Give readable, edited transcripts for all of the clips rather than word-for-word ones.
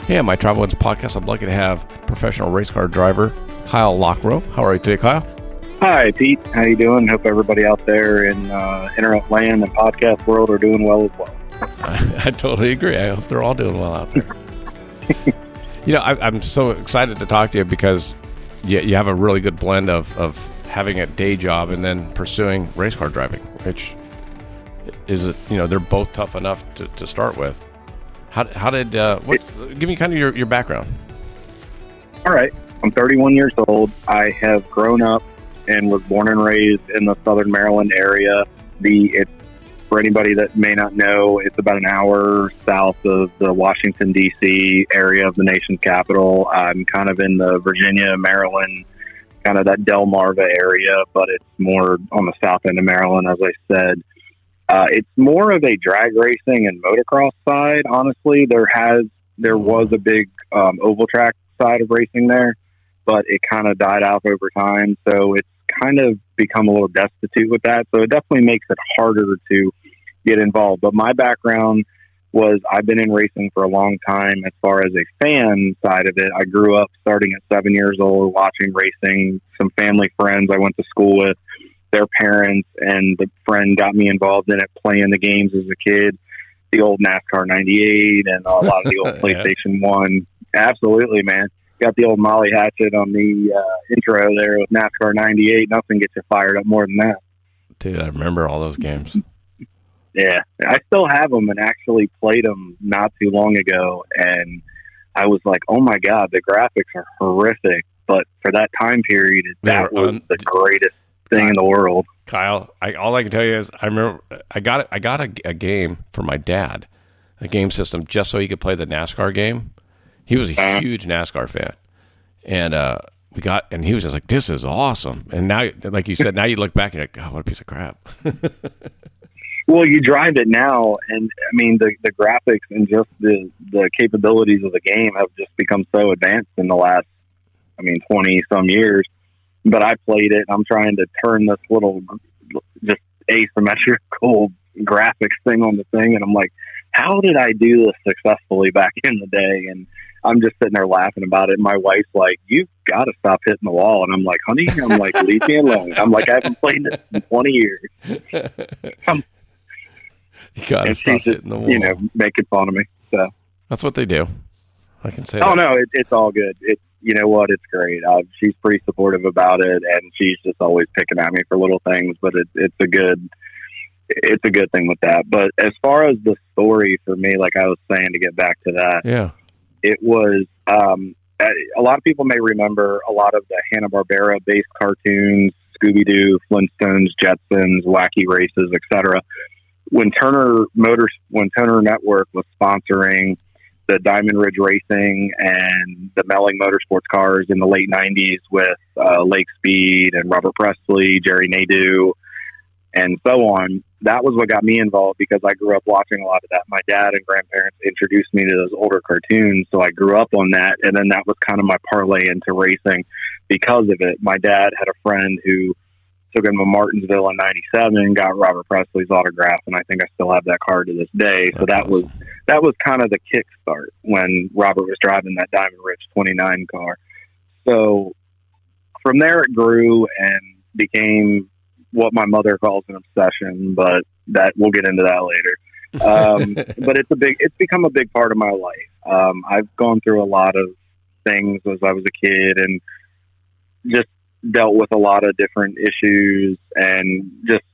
Yeah, my Travel Wins podcast, I'm lucky to have professional race car driver Kyle Lockrow. How are you today, Kyle? Hi, Pete. How you doing? Hope everybody out there in internet land and podcast world are doing well as well. I totally agree. I hope they're all doing well out there. I'm so excited to talk to you because you have a really good blend of having a day job and then pursuing race car driving, which is, they're both tough enough to start with. How did give me kind of your background. All right. I'm 31 years old. I have grown up and was born and raised in the Southern Maryland area. For anybody that may not know, it's about an hour south of the Washington, D.C. area of the nation's capital. I'm kind of in the Virginia, Maryland, kind of that Delmarva area, but it's more on the south end of Maryland, as I said. It's more of a drag racing and motocross side, honestly. There was a big oval track side of racing there, but it kind of died out over time. So it's kind of become a little destitute with that. So it definitely makes it harder to get involved. But my background was I've been in racing for a long time as far as a fan side of it. I grew up starting at 7 years old, watching racing. Some family friends I went to school with, their parents and the friend got me involved in it, playing the games as a kid, the old NASCAR 98 and a lot of the old PlayStation 1. Absolutely, man. Got the old Molly Hatchet on the intro there with NASCAR 98. Nothing gets you fired up more than that. Dude, I remember all those games. Yeah, I still have them and actually played them not too long ago. And I was like, oh my God, the graphics are horrific. But for that time period, that was the greatest thing in the world. Kyle, all I can tell you is I remember I got a game for my dad, a game system, just so he could play the NASCAR game. He was a huge NASCAR fan, and he was just like, "This is awesome." And now, like you said, now you look back and you're like, "God, what a piece of crap." Well, you drive it now, and I mean the graphics and just the capabilities of the game have just become so advanced in the last, 20 some years. But I played it. I'm trying to turn this little just asymmetrical graphics thing on the thing, and I'm like, how did I do this successfully back in the day? And I'm just sitting there laughing about it. My wife's like, you've got to stop hitting the wall. And I'm like, honey, leave me alone. I'm like, I haven't played this in 20 years. You got to stop hitting the wall. Making fun of me. So that's what they do. I can say that. Oh, no, it's all good. You know what? It's great. She's pretty supportive about it, and she's just always picking at me for little things, but it's a good thing with that. But as far as the story for me, like I was saying, to get back to that, it was a lot of people may remember a lot of the Hanna-Barbera based cartoons, Scooby-Doo, Flintstones, Jetsons, Wacky Races, etc. When Turner Network was sponsoring the Diamond Ridge Racing and the Melling Motorsports cars in the late 90s with Lake Speed and Robert Presley, Jerry Nadeau, and so on. That was what got me involved because I grew up watching a lot of that. My dad and grandparents introduced me to those older cartoons, so I grew up on that, and then that was kind of my parlay into racing because of it. My dad had a friend who took him to Martinsville in '97, got Robert Presley's autograph, and I think I still have that car to this day. So that was kind of the kickstart when Robert was driving that Diamond Ridge 29 car. So from there it grew and became what my mother calls an obsession, but that we'll get into that later. But it's become a big part of my life. I've gone through a lot of things as I was a kid and just dealt with a lot of different issues, and just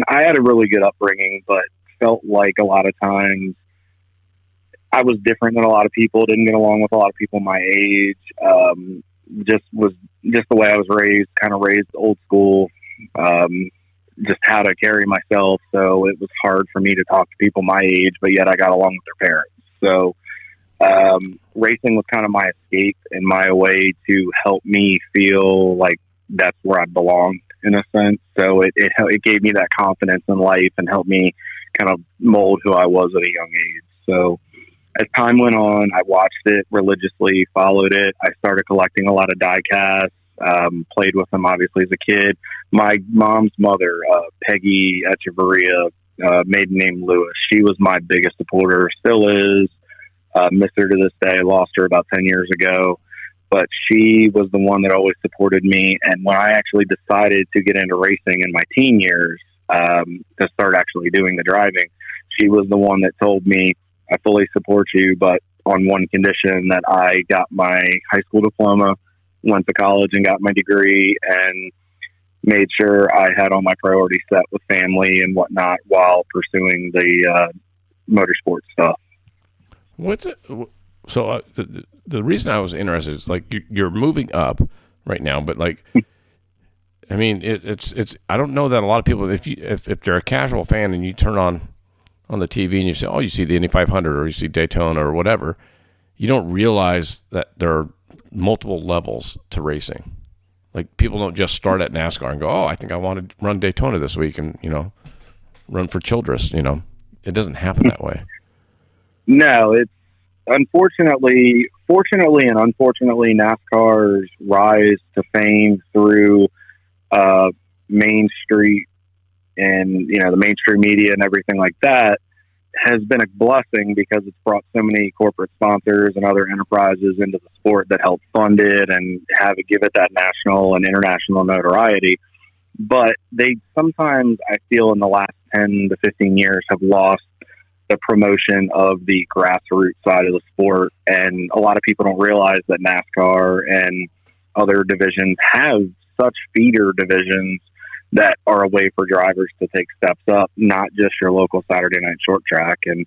I had a really good upbringing, but felt like a lot of times I was different than a lot of people, didn't get along with a lot of people my age. Just the way I was raised, kind of raised old school, just how to carry myself. So it was hard for me to talk to people my age, but yet I got along with their parents. So racing was kind of my escape and my way to help me feel like that's where I belonged in a sense. So it gave me that confidence in life and helped me kind of mold who I was at a young age. So as time went on, I watched it religiously, followed it. I started collecting a lot of die casts, played with them obviously as a kid. My mom's mother, Peggy Echeverria, maiden name Lewis, she was my biggest supporter, still is. Miss her to this day, lost her about 10 years ago. But she was the one that always supported me. And when I actually decided to get into racing in my teen years, to start actually doing the driving, she was the one that told me, I fully support you, but on one condition, that I got my high school diploma, went to college and got my degree, and made sure I had all my priorities set with family and whatnot while pursuing the motorsport stuff. What's it? So the reason I was interested is like you're moving up right now, but like, I mean, it's I don't know that a lot of people, if they're a casual fan and you turn on the TV and you say, oh, you see the Indy 500 or you see Daytona or whatever, you don't realize that there are multiple levels to racing. Like, people don't just start at NASCAR and go, oh, I think I want to run Daytona this week and, run for Childress, It doesn't happen that way. No, it's fortunately and unfortunately, NASCAR's rise to fame through Main Street and, the mainstream media and everything like that has been a blessing, because it's brought so many corporate sponsors and other enterprises into the sport that help fund it and give it that national and international notoriety. But they sometimes, I feel, in the last 10 to 15 years have lost the promotion of the grassroots side of the sport. And a lot of people don't realize that NASCAR and other divisions have such feeder divisions that are a way for drivers to take steps up, not just your local Saturday night short track. And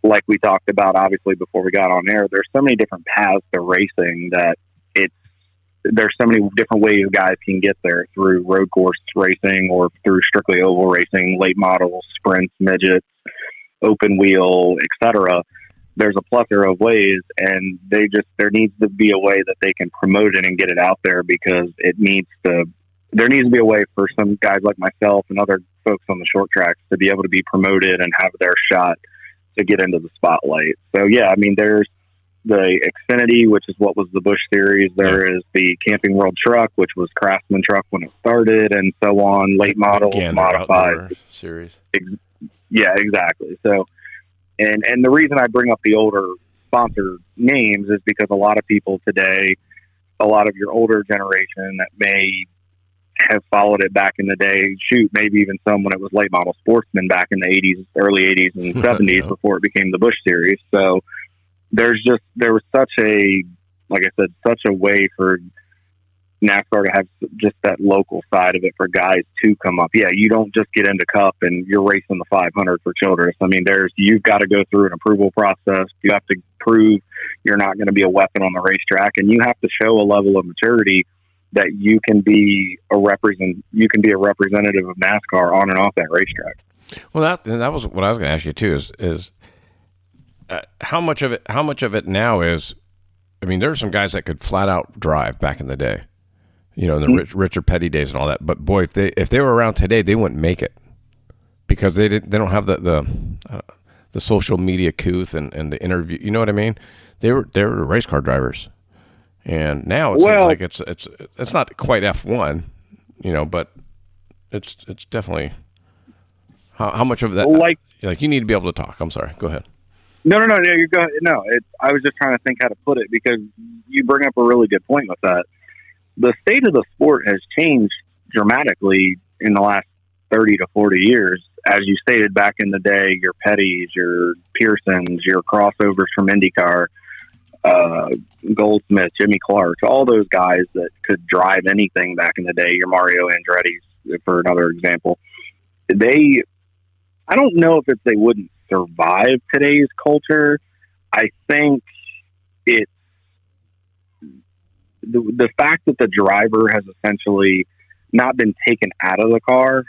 like we talked about, obviously, before we got on air, there's so many different paths to racing that there's so many different ways guys can get there, through road course racing or through strictly oval racing, late models, sprints, midgets, open wheel, etc. There's a plethora of ways, and there needs to be a way that they can promote it and get it out there, because there needs to be a way for some guys like myself and other folks on the short tracks to be able to be promoted and have their shot to get into the spotlight. So yeah, I mean, there's the Xfinity, which is what was the Busch Series. There is the Camping World Truck, which was Craftsman Truck when it started, and so on. Late models, modified series. Yeah, exactly. So, and the reason I bring up the older sponsor names is because a lot of people today, a lot of your older generation that may have followed it back in the day, maybe even some when it was late model sportsman back in the 80s, early 80s and 70s before it became the Busch Series. So there was such a, like I said, such a way for NASCAR to have just that local side of it for guys to come up. Yeah, you don't just get into Cup and you're racing the 500 for Childress. I mean, you've got to go through an approval process. You have to prove you're not going to be a weapon on the racetrack, and you have to show a level of maturity that you can be a representative of NASCAR on and off that racetrack. Well, that was what I was going to ask you too. Is how much of it now is? I mean, there are some guys that could flat out drive back in the day, in the Richard Petty days and all that. But boy, if they were around today, they wouldn't make it, because they don't have the social media couth and the interview. You know what I mean? They were race car drivers. And now it's not quite F1, but it's definitely how much of that. Like you need to be able to talk. I'm sorry. Go ahead. No. You're going. No, I was just trying to think how to put it, because you bring up a really good point with that. The state of the sport has changed dramatically in the last 30 to 40 years. As you stated, back in the day, your Pettys, your Pearsons, your crossovers from IndyCar, Goldsmith, Jimmy Clark, all those guys that could drive anything back in the day, your Mario Andretti's, for another example. I don't know if they wouldn't survive today's culture. I think it's the fact that the driver has essentially not been taken out of the car,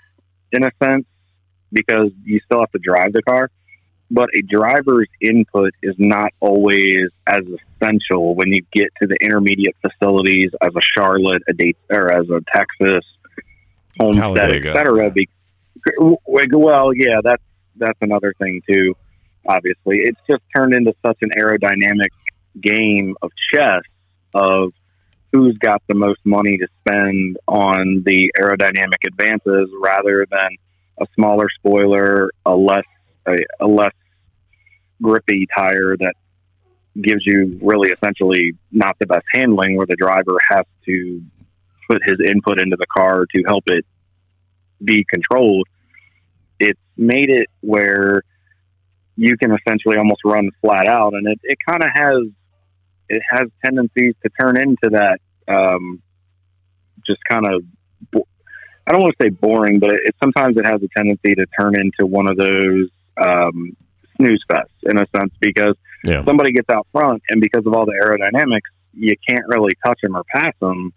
in a sense, because you still have to drive the car. But a driver's input is not always as essential when you get to the intermediate facilities as a Charlotte, or as a Texas, Homestead, etc. Well, yeah, that's another thing too. Obviously, it's just turned into such an aerodynamic game of chess of who's got the most money to spend on the aerodynamic advances, rather than a smaller spoiler, a less grippy tire that gives you really essentially not the best handling, where the driver has to put his input into the car to help it be controlled. It's made it where you can essentially almost run flat out, and it kind of has tendencies to turn into that just kind of, I don't want to say boring, but sometimes it has a tendency to turn into one of those snooze fests in a sense, because somebody gets out front, and because of all the aerodynamics, you can't really touch them or pass them.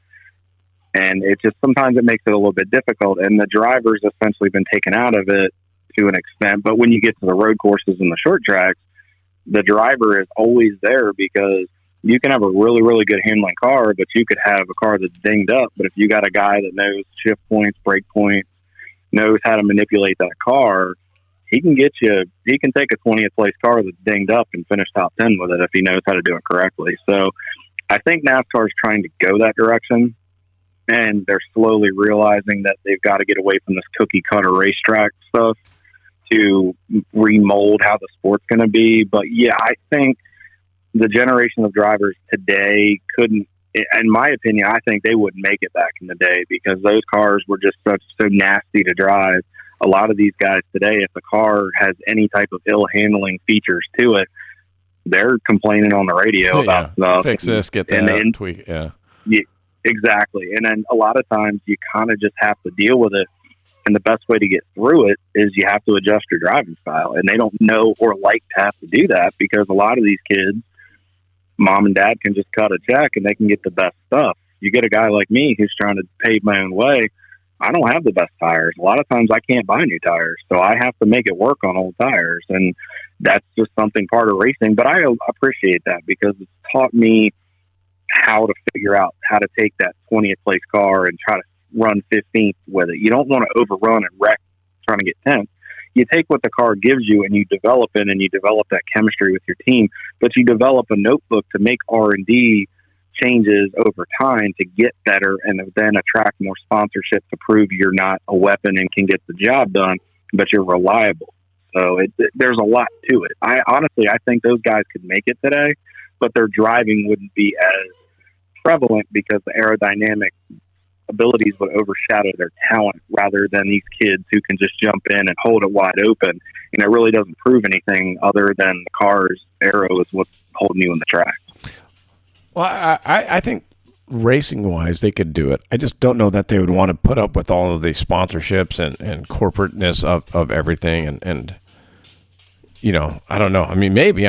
And it just, sometimes it makes it a little bit difficult, and the driver's essentially been taken out of it to an extent. But when you get to the road courses and the short tracks, the driver is always there, because you can have a really, really good handling car, but you could have a car that's dinged up. But if you got a guy that knows shift points, brake points, knows how to manipulate that car, he can take a 20th place car that's dinged up and finish top 10 with it if he knows how to do it correctly. So I think NASCAR is trying to go that direction, and they're slowly realizing that they've got to get away from this cookie cutter racetrack stuff to remold how the sport's going to be. But yeah, I think the generation of drivers today couldn't, in my opinion, I think they wouldn't make it back in the day, because those cars were just so nasty to drive. A lot of these guys today, if the car has any type of ill handling features to it, they're complaining on the radio about stuff. Fix this, get that, and tweak. Yeah, exactly. And then a lot of times you kind of just have to deal with it. And the best way to get through it is you have to adjust your driving style. And they don't know or like to have to do that, because a lot of these kids, mom and dad can just cut a check and they can get the best stuff. You get a guy like me who's trying to pave my own way. I don't have the best tires. A lot of times I can't buy new tires, so I have to make it work on old tires. And that's just something part of racing. But I appreciate that, because it's taught me how to figure out how to take that 20th place car and try to run 15th with it. You don't want to overrun and wreck trying to get 10th. You take what the car gives you and you develop it, and you develop that chemistry with your team, but you develop a notebook to make R&D changes over time to get better, and then attract more sponsorship to prove you're not a weapon and can get the job done, but you're reliable. So there's a lot to it. I think those guys could make it today, but their driving wouldn't be as prevalent, because the aerodynamic abilities would overshadow their talent, rather than these kids who can just jump in and hold it wide open. And it really doesn't prove anything other than the car's aero is what's holding you in the track. Well, I think racing-wise they could do it. I just don't know that they would want to put up with all of the sponsorships and corporateness of everything. And you know, I don't know. I mean, maybe,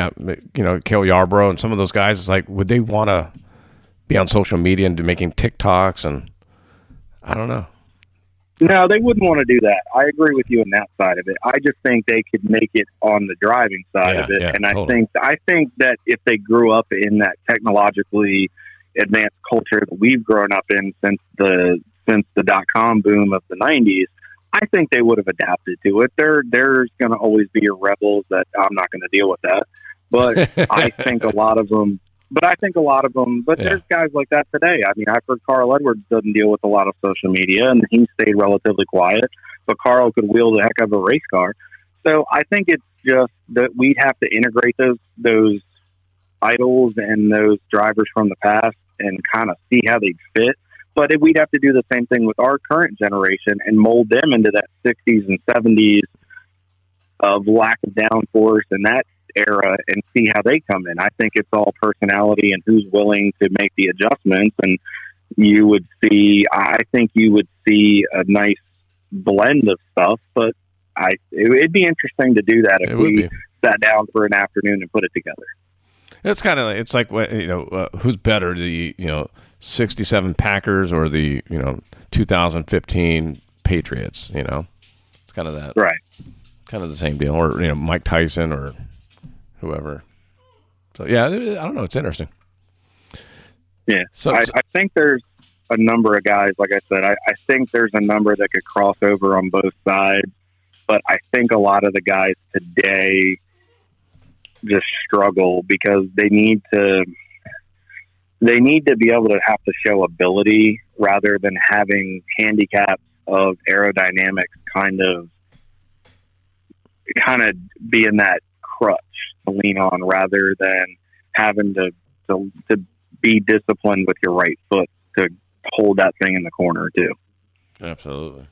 Cale Yarborough and some of those guys, it's like, would they want to be on social media and making TikToks? And I don't know. No, they wouldn't want to do that. I agree with you on that side of it. I just think they could make it on the driving side of it. And totally. I think that if they grew up in that technologically advanced culture that we've grown up in since the .com boom of the 90s, I think they would have adapted to it. There's going to always be your rebels that I'm not going to deal with that. But I think a lot of them. There's guys like that today. I mean, I've heard Carl Edwards doesn't deal with a lot of social media, and he stayed relatively quiet, but Carl could wield a heck of a race car. So I think it's just that we'd have to integrate those idols and those drivers from the past and kind of see how they fit. But we'd have to do the same thing with our current generation and mold them into that 60s and 70s of lack of downforce and that era, and see how they come in. I think it's all personality and who's willing to make the adjustments. And I think you would see a nice blend of stuff, but it'd be interesting to do that if we sat down for an afternoon and put it together. It's kind of, it's like, who's better, the, 67 Packers or the, 2015 Patriots, it's kind of that, right? Kind of the same deal. Or, Mike Tyson or whoever. So yeah, I don't know. It's interesting. Yeah. So I think there's a number of guys, like I said, I think there's a number that could cross over on both sides, but I think a lot of the guys today just struggle because they need to be able to have to show ability rather than having handicaps of aerodynamics kind of being that crutch to lean on, rather than having to be disciplined with your right foot to hold that thing in the corner too. Absolutely.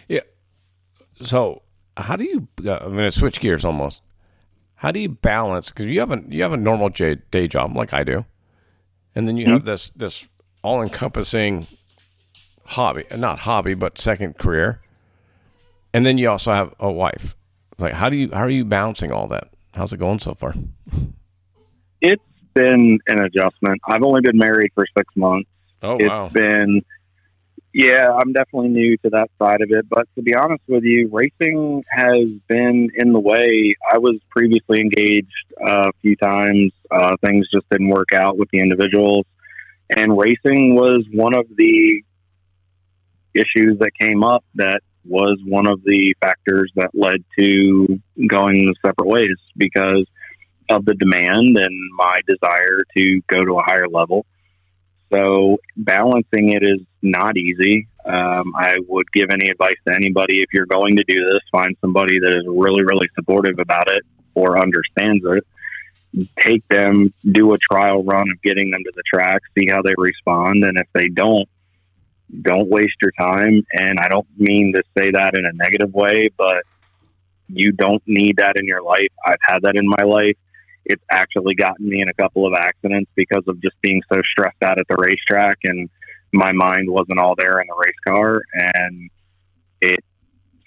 Yeah. So how do you, I'm going to switch gears almost. How do you balance, because you have a normal day job like I do, and then you have this all-encompassing hobby, not hobby, but second career, and then you also have a wife. It's like, how are you balancing all that? How's it going so far? It's been an adjustment. I've only been married for 6 months. Oh, wow. It's been, yeah, I'm definitely new to that side of it. But to be honest with you, racing has been in the way. I was previously engaged a few times. Things just didn't work out with the individuals. And racing was one of the issues that came up that was one of the factors that led to going separate ways because of the demand and my desire to go to a higher level. So balancing it is not easy. I would give any advice to anybody, if you're going to do this, find somebody that is really, really supportive about it or understands it. Take them, do a trial run of getting them to the track, see how they respond. And if they don't waste your time. And I don't mean to say that in a negative way, but you don't need that in your life. I've had that in my life. It's actually gotten me in a couple of accidents because of just being so stressed out at the racetrack and my mind wasn't all there in the race car, and it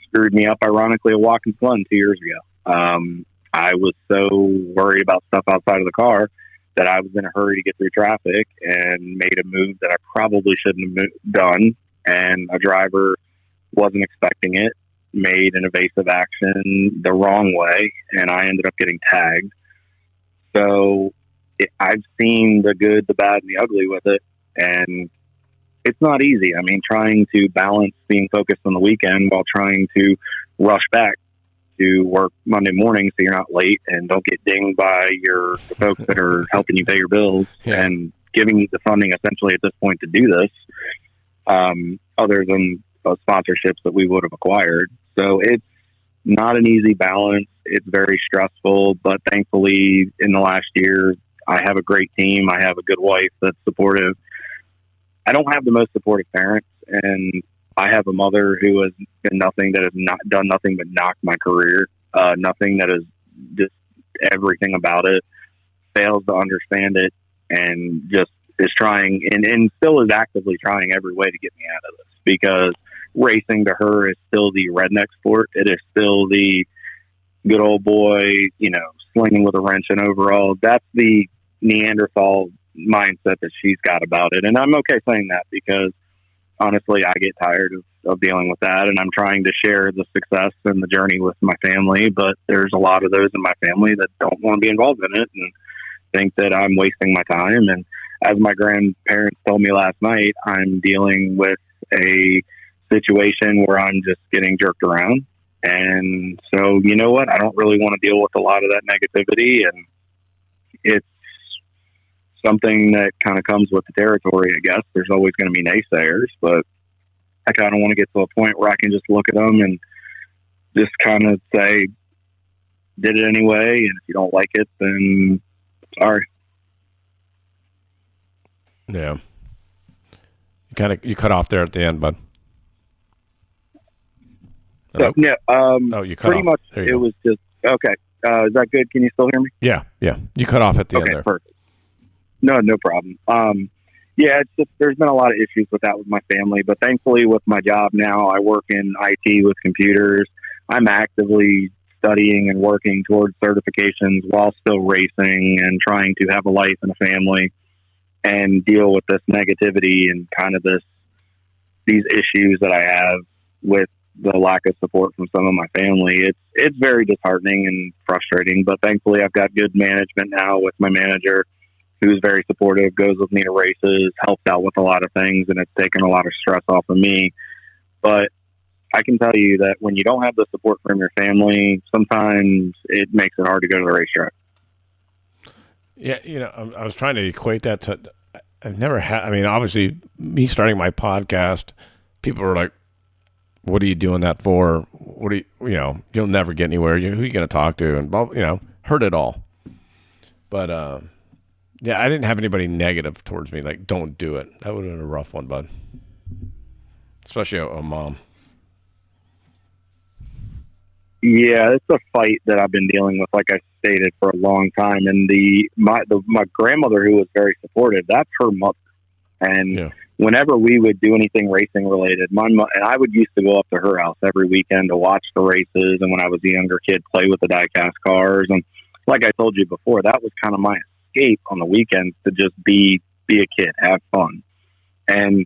screwed me up, ironically, at Watkins Glen 2 years ago. I was so worried about stuff outside of the car that I was in a hurry to get through traffic and made a move that I probably shouldn't have done, and a driver wasn't expecting it, made an evasive action the wrong way, and I ended up getting tagged. So I've seen the good, the bad, and the ugly with it, and it's not easy. I mean, trying to balance being focused on the weekend while trying to rush back to work Monday morning so you're not late and don't get dinged by the folks that are helping you pay your bills and giving you the funding essentially at this point to do this, other than sponsorships that we would have acquired. So it's not an easy balance. It's very stressful, but thankfully in the last year, I have a great team. I have a good wife that's supportive. I don't have the most supportive parents, and I have a mother who has been that has not done nothing but knock my career. Nothing that is just everything about it, fails to understand it, and just is trying and still is actively trying every way to get me out of this, because racing to her is still the redneck sport. It is still the good old boy, slinging with a wrench and overall. That's the Neanderthal mindset that she's got about it. And I'm okay saying that because honestly, I get tired of dealing with that, and I'm trying to share the success and the journey with my family, but there's a lot of those in my family that don't want to be involved in it and think that I'm wasting my time. And as my grandparents told me last night, I'm dealing with a situation where I'm just getting jerked around. And so, you know what? I don't really want to deal with a lot of that negativity, and it's something that kind of comes with the territory, I guess. There's always going to be naysayers, but I kind of want to get to a point where I can just look at them and just kind of say, did it anyway, and if you don't like it, then sorry. Yeah. You cut off there at the end, bud. So, yeah, you cut pretty off. much it was just, okay. Is that good? Can you still hear me? Yeah. You cut off at the end there. Perfect. No problem. Yeah, it's just, there's been a lot of issues with that with my family, but thankfully with my job now, I work in IT with computers. I'm actively studying and working towards certifications while still racing and trying to have a life and a family and deal with this negativity and kind of these issues that I have with the lack of support from some of my family. It's very disheartening and frustrating, but thankfully I've got good management now with my manager, who's very supportive, goes with me to races, helps out with a lot of things, and it's taken a lot of stress off of me. But I can tell you that when you don't have the support from your family, sometimes it makes it hard to go to the racetrack. Yeah, I was trying to equate that to, I've never had, obviously, me starting my podcast, people were like, what are you doing that for? What do you'll never get anywhere. Who are you going to talk to? And, heard it all. But yeah, I didn't have anybody negative towards me, like, don't do it. That would have been a rough one, bud. Especially a mom. Yeah, it's a fight that I've been dealing with, like I stated, for a long time. And my grandmother, who was very supportive, that's her mother. And Yeah. whenever we would do anything racing related, and I would used to go up to her house every weekend to watch the races. And when I was a younger kid, play with the diecast cars. And like I told you before, that was kind of my escape on the weekends, to just be a kid, have fun. And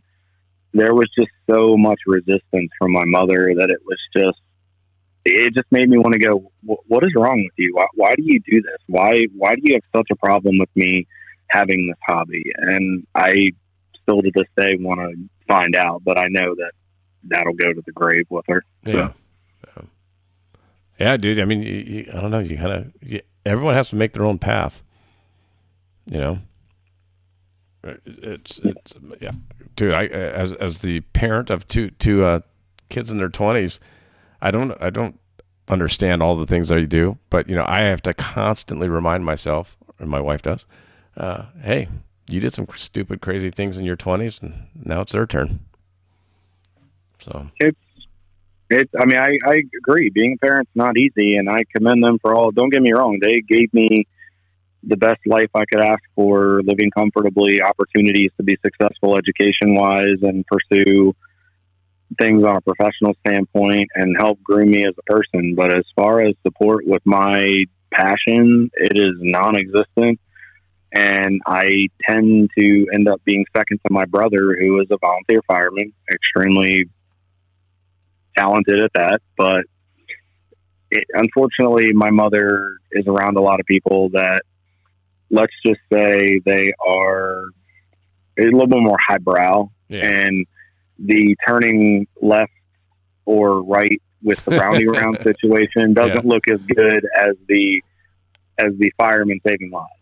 there was just so much resistance from my mother that it just made me want to go, what is wrong with you? Why do you do this? Why do you have such a problem with me having this hobby? And I still to this day want to find out, but I know that'll go to the grave with her. Yeah. So. Yeah, dude. I mean, I don't know. You kind of, everyone has to make their own path. You know, it's yeah, dude. As the parent of two kids in their 20s, I don't understand all the things that I do, but I have to constantly remind myself, or my wife does, hey, you did some stupid, crazy things in your 20s, and now it's their turn. So I mean, I agree. Being a parent's not easy, and I commend them for all. Don't get me wrong; they gave me the best life I could ask for, living comfortably, opportunities to be successful education-wise, and pursue things on a professional standpoint, and help groom me as a person. But as far as support with my passion, it is non-existent. And I tend to end up being second to my brother, who is a volunteer fireman, extremely talented at that. But unfortunately, my mother is around a lot of people that, let's just say, they are a little bit more highbrow. Yeah. And the turning left or right with the brownie round situation doesn't look as good as the fireman saving lives.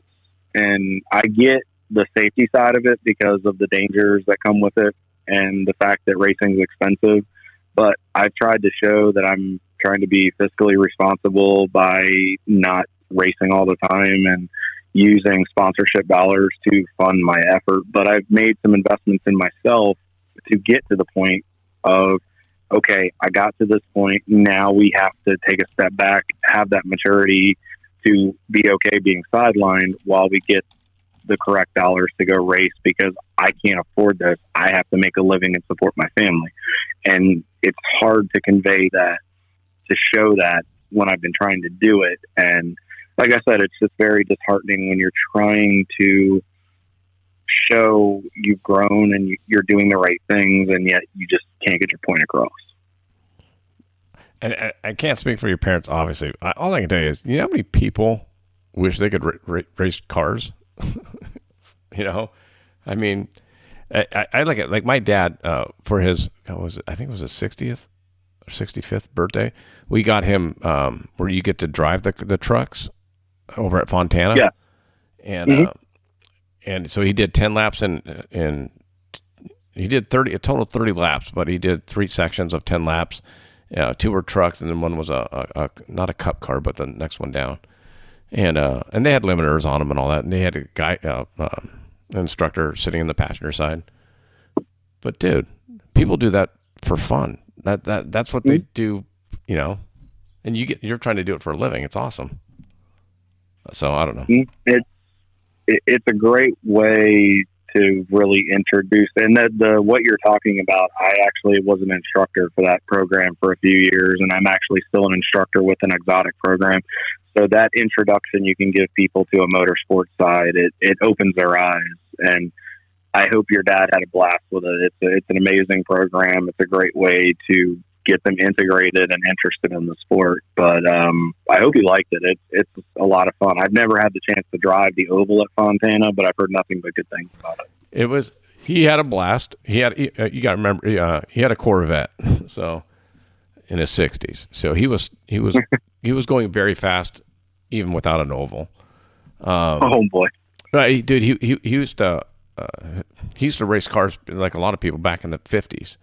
And I get the safety side of it because of the dangers that come with it and the fact that racing is expensive. But I've tried to show that I'm trying to be fiscally responsible by not racing all the time and using sponsorship dollars to fund my effort. But I've made some investments in myself to get to the point of, okay, I got to this point. Now we have to take a step back, have that maturity to be okay being sidelined while we get the correct dollars to go race, because I can't afford this. I have to make a living and support my family. And it's hard to convey that, to show that when I've been trying to do it. And like I said, it's just very disheartening when you're trying to show you've grown and you're doing the right things, and yet you just can't get your point across. And I can't speak for your parents, obviously. All I can tell you is, you know how many people wish they could race cars? I mean, I look at, like, my dad, for his, I think it was his 60th or 65th birthday, we got him where you get to drive the trucks over at Fontana. Yeah. And and so he did 10 laps and he did a total of 30 laps, but he did 3 sections of 10 laps. 2 were trucks, and then one was a not a cup car, but the next one down. And they had limiters on them and all that. And they had a guy, an instructor sitting in the passenger side. But dude, people do that for fun. That's what they do, and you're trying to do it for a living. It's awesome. So I don't know. It's a great way to really introduce, and what you're talking about, I actually was an instructor for that program for a few years, and I'm actually still an instructor with an exotic program. So that introduction you can give people to a motorsports side, it opens their eyes, and I hope your dad had a blast with it. It's an amazing program. It's a great way to get them integrated and interested in the sport. But I hope he liked it. It's a lot of fun. I've never had the chance to drive the oval at Fontana, but I've heard nothing but good things about it. He had a blast. You got to remember, he had a Corvette, so in his 60s. So he was he was going very fast, even without an oval. Oh boy, dude, he used to race cars like a lot of people back in the 50s.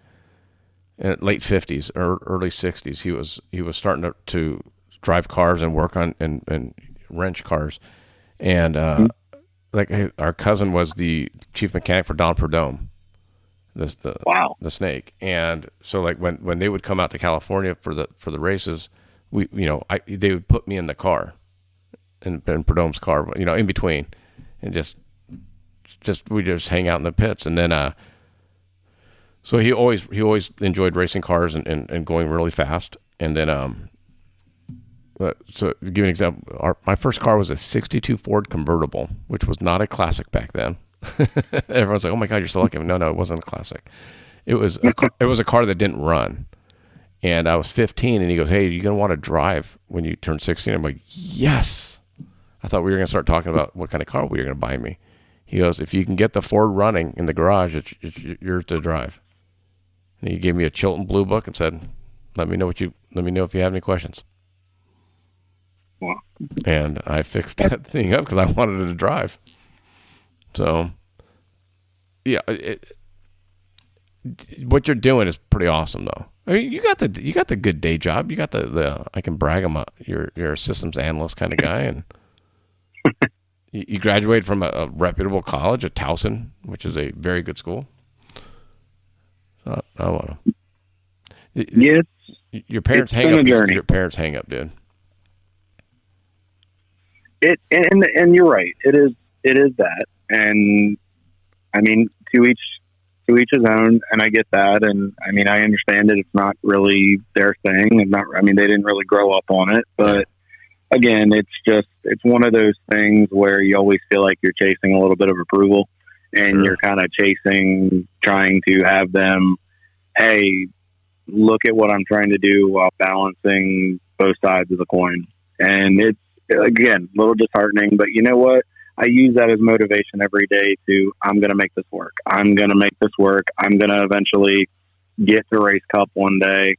In late 50s or early 60s, he was starting to drive cars and work on and wrench cars, And like our cousin was the chief mechanic for Don Perdome, Wow. the snake. And so like when they would come out to California for the races, they would put me in the car, in Perdome's car, in between, and just we just hang out in the pits. And then so he always enjoyed racing cars and going really fast. And then so to give you an example, my first car was a 62 Ford convertible, which was not a classic back then. Everyone's like, "Oh my God, you're so lucky." No, it wasn't a classic. It was a car that didn't run. And I was 15, and he goes, "Hey, you're gonna want to drive when you turn 16." I'm like, "Yes." I thought we were gonna start talking about what kind of car we were gonna buy me. He goes, "If you can get the Ford running in the garage, it's yours to drive." And he gave me a Chilton Blue Book and said, let me know if you have any questions." Wow. And I fixed that thing up because I wanted it to drive. So, yeah, what you're doing is pretty awesome, though. I mean, you got the good day job. You got the I can brag about you're a systems analyst kind of guy, and you graduated from a reputable college at Towson, which is a very good school. So I want to. Yes. Your parents hang up. Your parents hang up, dude. And you're right. It is that, and I mean, to each his own, and I get that, and I mean, I understand it. It's not really their thing, and they didn't really grow up on it, but again, it's one of those things where you always feel like you're chasing a little bit of approval, and you're kind of trying to have them, hey, look at what I'm trying to do while balancing both sides of the coin. And it's, again, a little disheartening, but you know what? I use that as motivation every day I'm going to make this work. I'm going to make this work. I'm going to eventually get to Race Cup one day.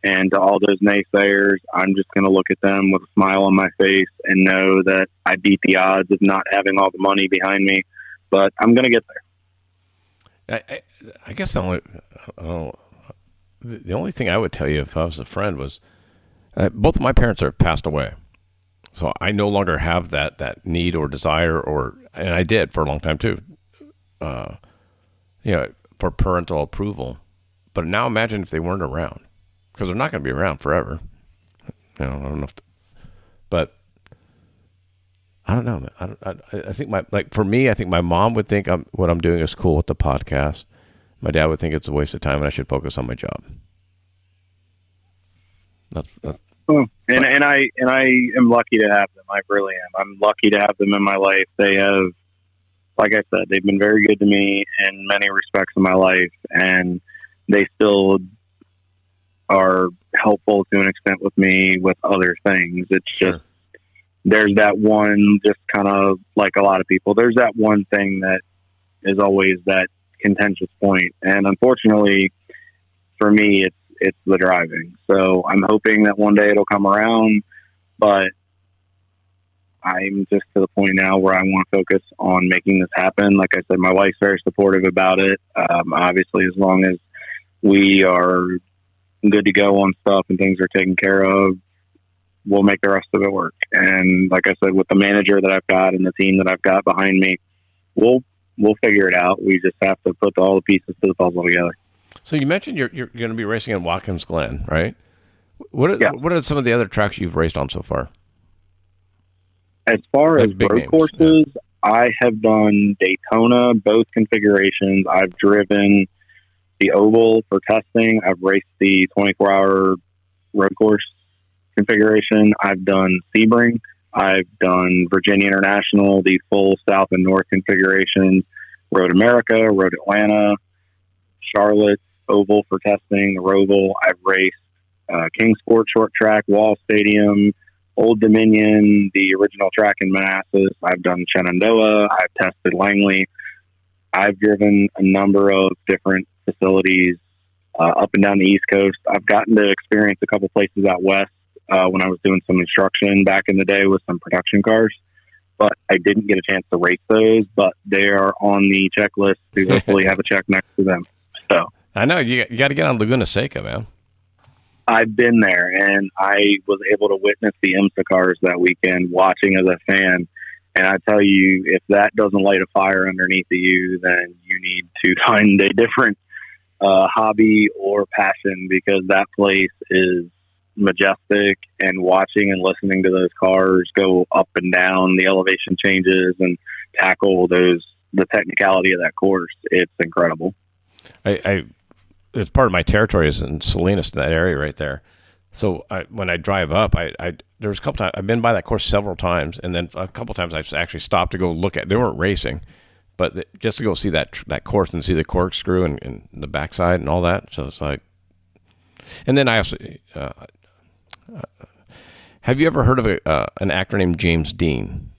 And to all those naysayers, I'm just going to look at them with a smile on my face and know that I beat the odds of not having all the money behind me, but I'm going to get there. I guess the only thing I would tell you if I was a friend was both of my parents have passed away. So I no longer have that need or desire, and I did for a long time too, for parental approval. But now imagine if they weren't around, because they're not going to be around forever. I don't know but I don't know. I think for me, I think my mom would think what I'm doing is cool with the podcast. My dad would think it's a waste of time and I should focus on my job. That's And I am lucky to have them. I really am. I'm lucky to have them in my life. They have, like I said, they've been very good to me in many respects in my life, and they still are helpful to an extent with me with other things. It's just, there's that one, just kind of like a lot of people, there's that one thing that is always that contentious point. And unfortunately for me, it's the driving. So I'm hoping that one day it'll come around, but I'm just to the point now where I want to focus on making this happen. Like I said, my wife's very supportive about it. Obviously, as long as we are good to go on stuff and things are taken care of, we'll make the rest of it work. And like I said, with the manager that I've got and the team that I've got behind me, we'll figure it out. We just have to put all the pieces to the puzzle together. So you mentioned you're going to be racing in Watkins Glen, right? What are some of the other tracks you've raced on so far? As far as road courses, I have done Daytona, both configurations. I've driven the oval for testing. I've raced the 24-hour road course configuration. I've done Sebring. I've done Virginia International, the full South and North configurations, Road America, Road Atlanta, Charlotte, oval for testing, the Roval. I've raced Kingsport Short Track, Wall Stadium, Old Dominion, the original track in Manassas. I've done Shenandoah. I've tested Langley. I've driven a number of different facilities up and down the East Coast. I've gotten to experience a couple places out west when I was doing some instruction back in the day with some production cars, but I didn't get a chance to race those, but they are on the checklist to hopefully have a check next to them. So I know you got to get on Laguna Seca, man. I've been there, and I was able to witness the IMSA cars that weekend, watching as a fan. And I tell you, if that doesn't light a fire underneath of you, then you need to find a different hobby or passion, because that place is majestic, and watching and listening to those cars go up and down, the elevation changes, and tackle the technicality of that course, it's incredible. It's part of my territory is in Salinas, that area right there. So when I drive up, there's a couple times I've been by that course several times, and then a couple times I've actually stopped to go look at. They weren't racing, but just to go see that course and see the corkscrew and the backside and all that. So it's like, and then I also have you ever heard of an actor named James Dean?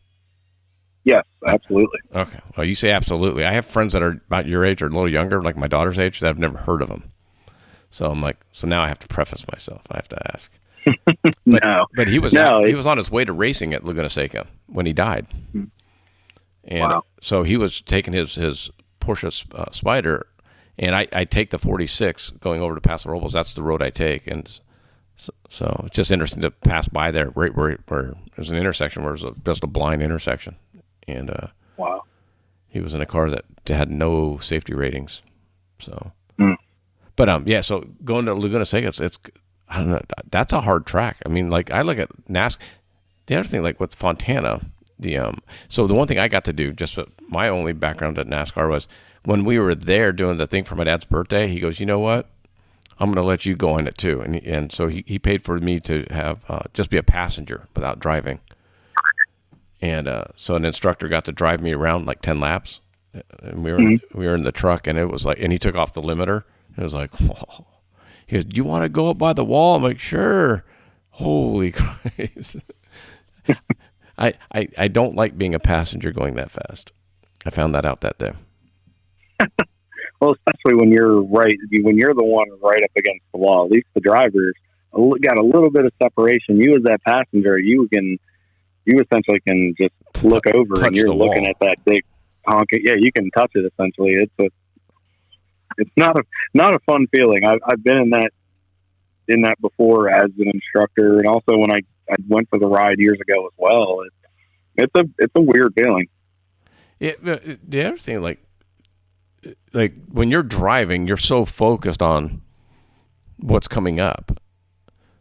Yes, absolutely. Okay, well, you say absolutely. I have friends that are about your age or a little younger, like my daughter's age, that I've never heard of him. So I'm like, so now I have to preface myself. I have to ask. But he was on his way to racing at Laguna Seca when he died. And wow. So he was taking his Porsche Spider, and I take the 46 going over to Paso Robles. That's the road I take, and so it's just interesting to pass by there right where there's an intersection where there's just a blind intersection, and wow. He was in a car that had no safety ratings, so. But yeah, so going to Laguna Seca, it's I don't know, that's a hard track. I mean, like I look at NASCAR. The other thing, like with Fontana, so the one thing I got to do, just my only background at NASCAR was when we were there doing the thing for my dad's birthday. He goes, you know what? I'm going to let you go on it too, and so he paid for me to have just be a passenger without driving. And so an instructor got to drive me around like 10 laps, and we were in the truck, and it was like, and he took off the limiter. It was like, whoa. He goes, do you want to go up by the wall? I'm like, sure. Holy Christ. I don't like being a passenger going that fast. I found that out that day. Well, especially when you're the one right up against the wall. At least the drivers got a little bit of separation. You as that passenger, you essentially can just look over and you're looking at that big honking. Yeah, you can touch it essentially. It's not a fun feeling. I've been in that before as an instructor, and also when I went for the ride years ago as well. It's a weird feeling. Yeah, the other thing, like when you're driving, you're so focused on what's coming up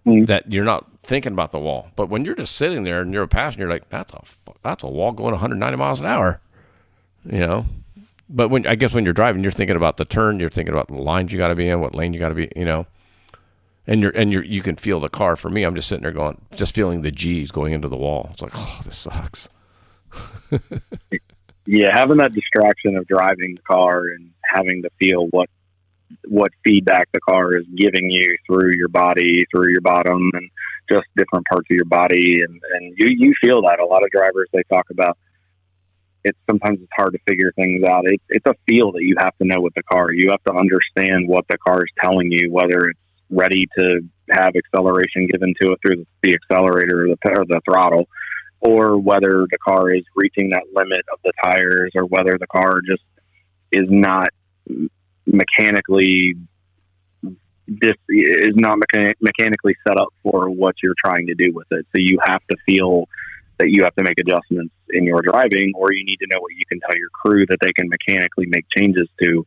that you're not thinking about the wall. But when you're just sitting there and you're a passenger, you're like, that's a wall going 190 miles an hour, you know. But when you're driving, you're thinking about the turn, you're thinking about the lines you got to be in, what lane you got to be, you know, and you can feel the car. For me, I'm just sitting there just feeling the G's going into the wall. It's like, oh, this sucks. Yeah, having that distraction of driving the car and having to feel what feedback the car is giving you through your body, through your bottom, and just different parts of your body, and you feel that. A lot of drivers, they talk about. Sometimes it's hard to figure things out. It's a feel that you have to know with the car. You have to understand what the car is telling you, whether it's ready to have acceleration given to it through the accelerator or the throttle, or whether the car is reaching that limit of the tires, or whether the car just is not mechanically set up for what you're trying to do with it. So you have to feel that you have to make adjustments in your driving, or you need to know what you can tell your crew that they can mechanically make changes to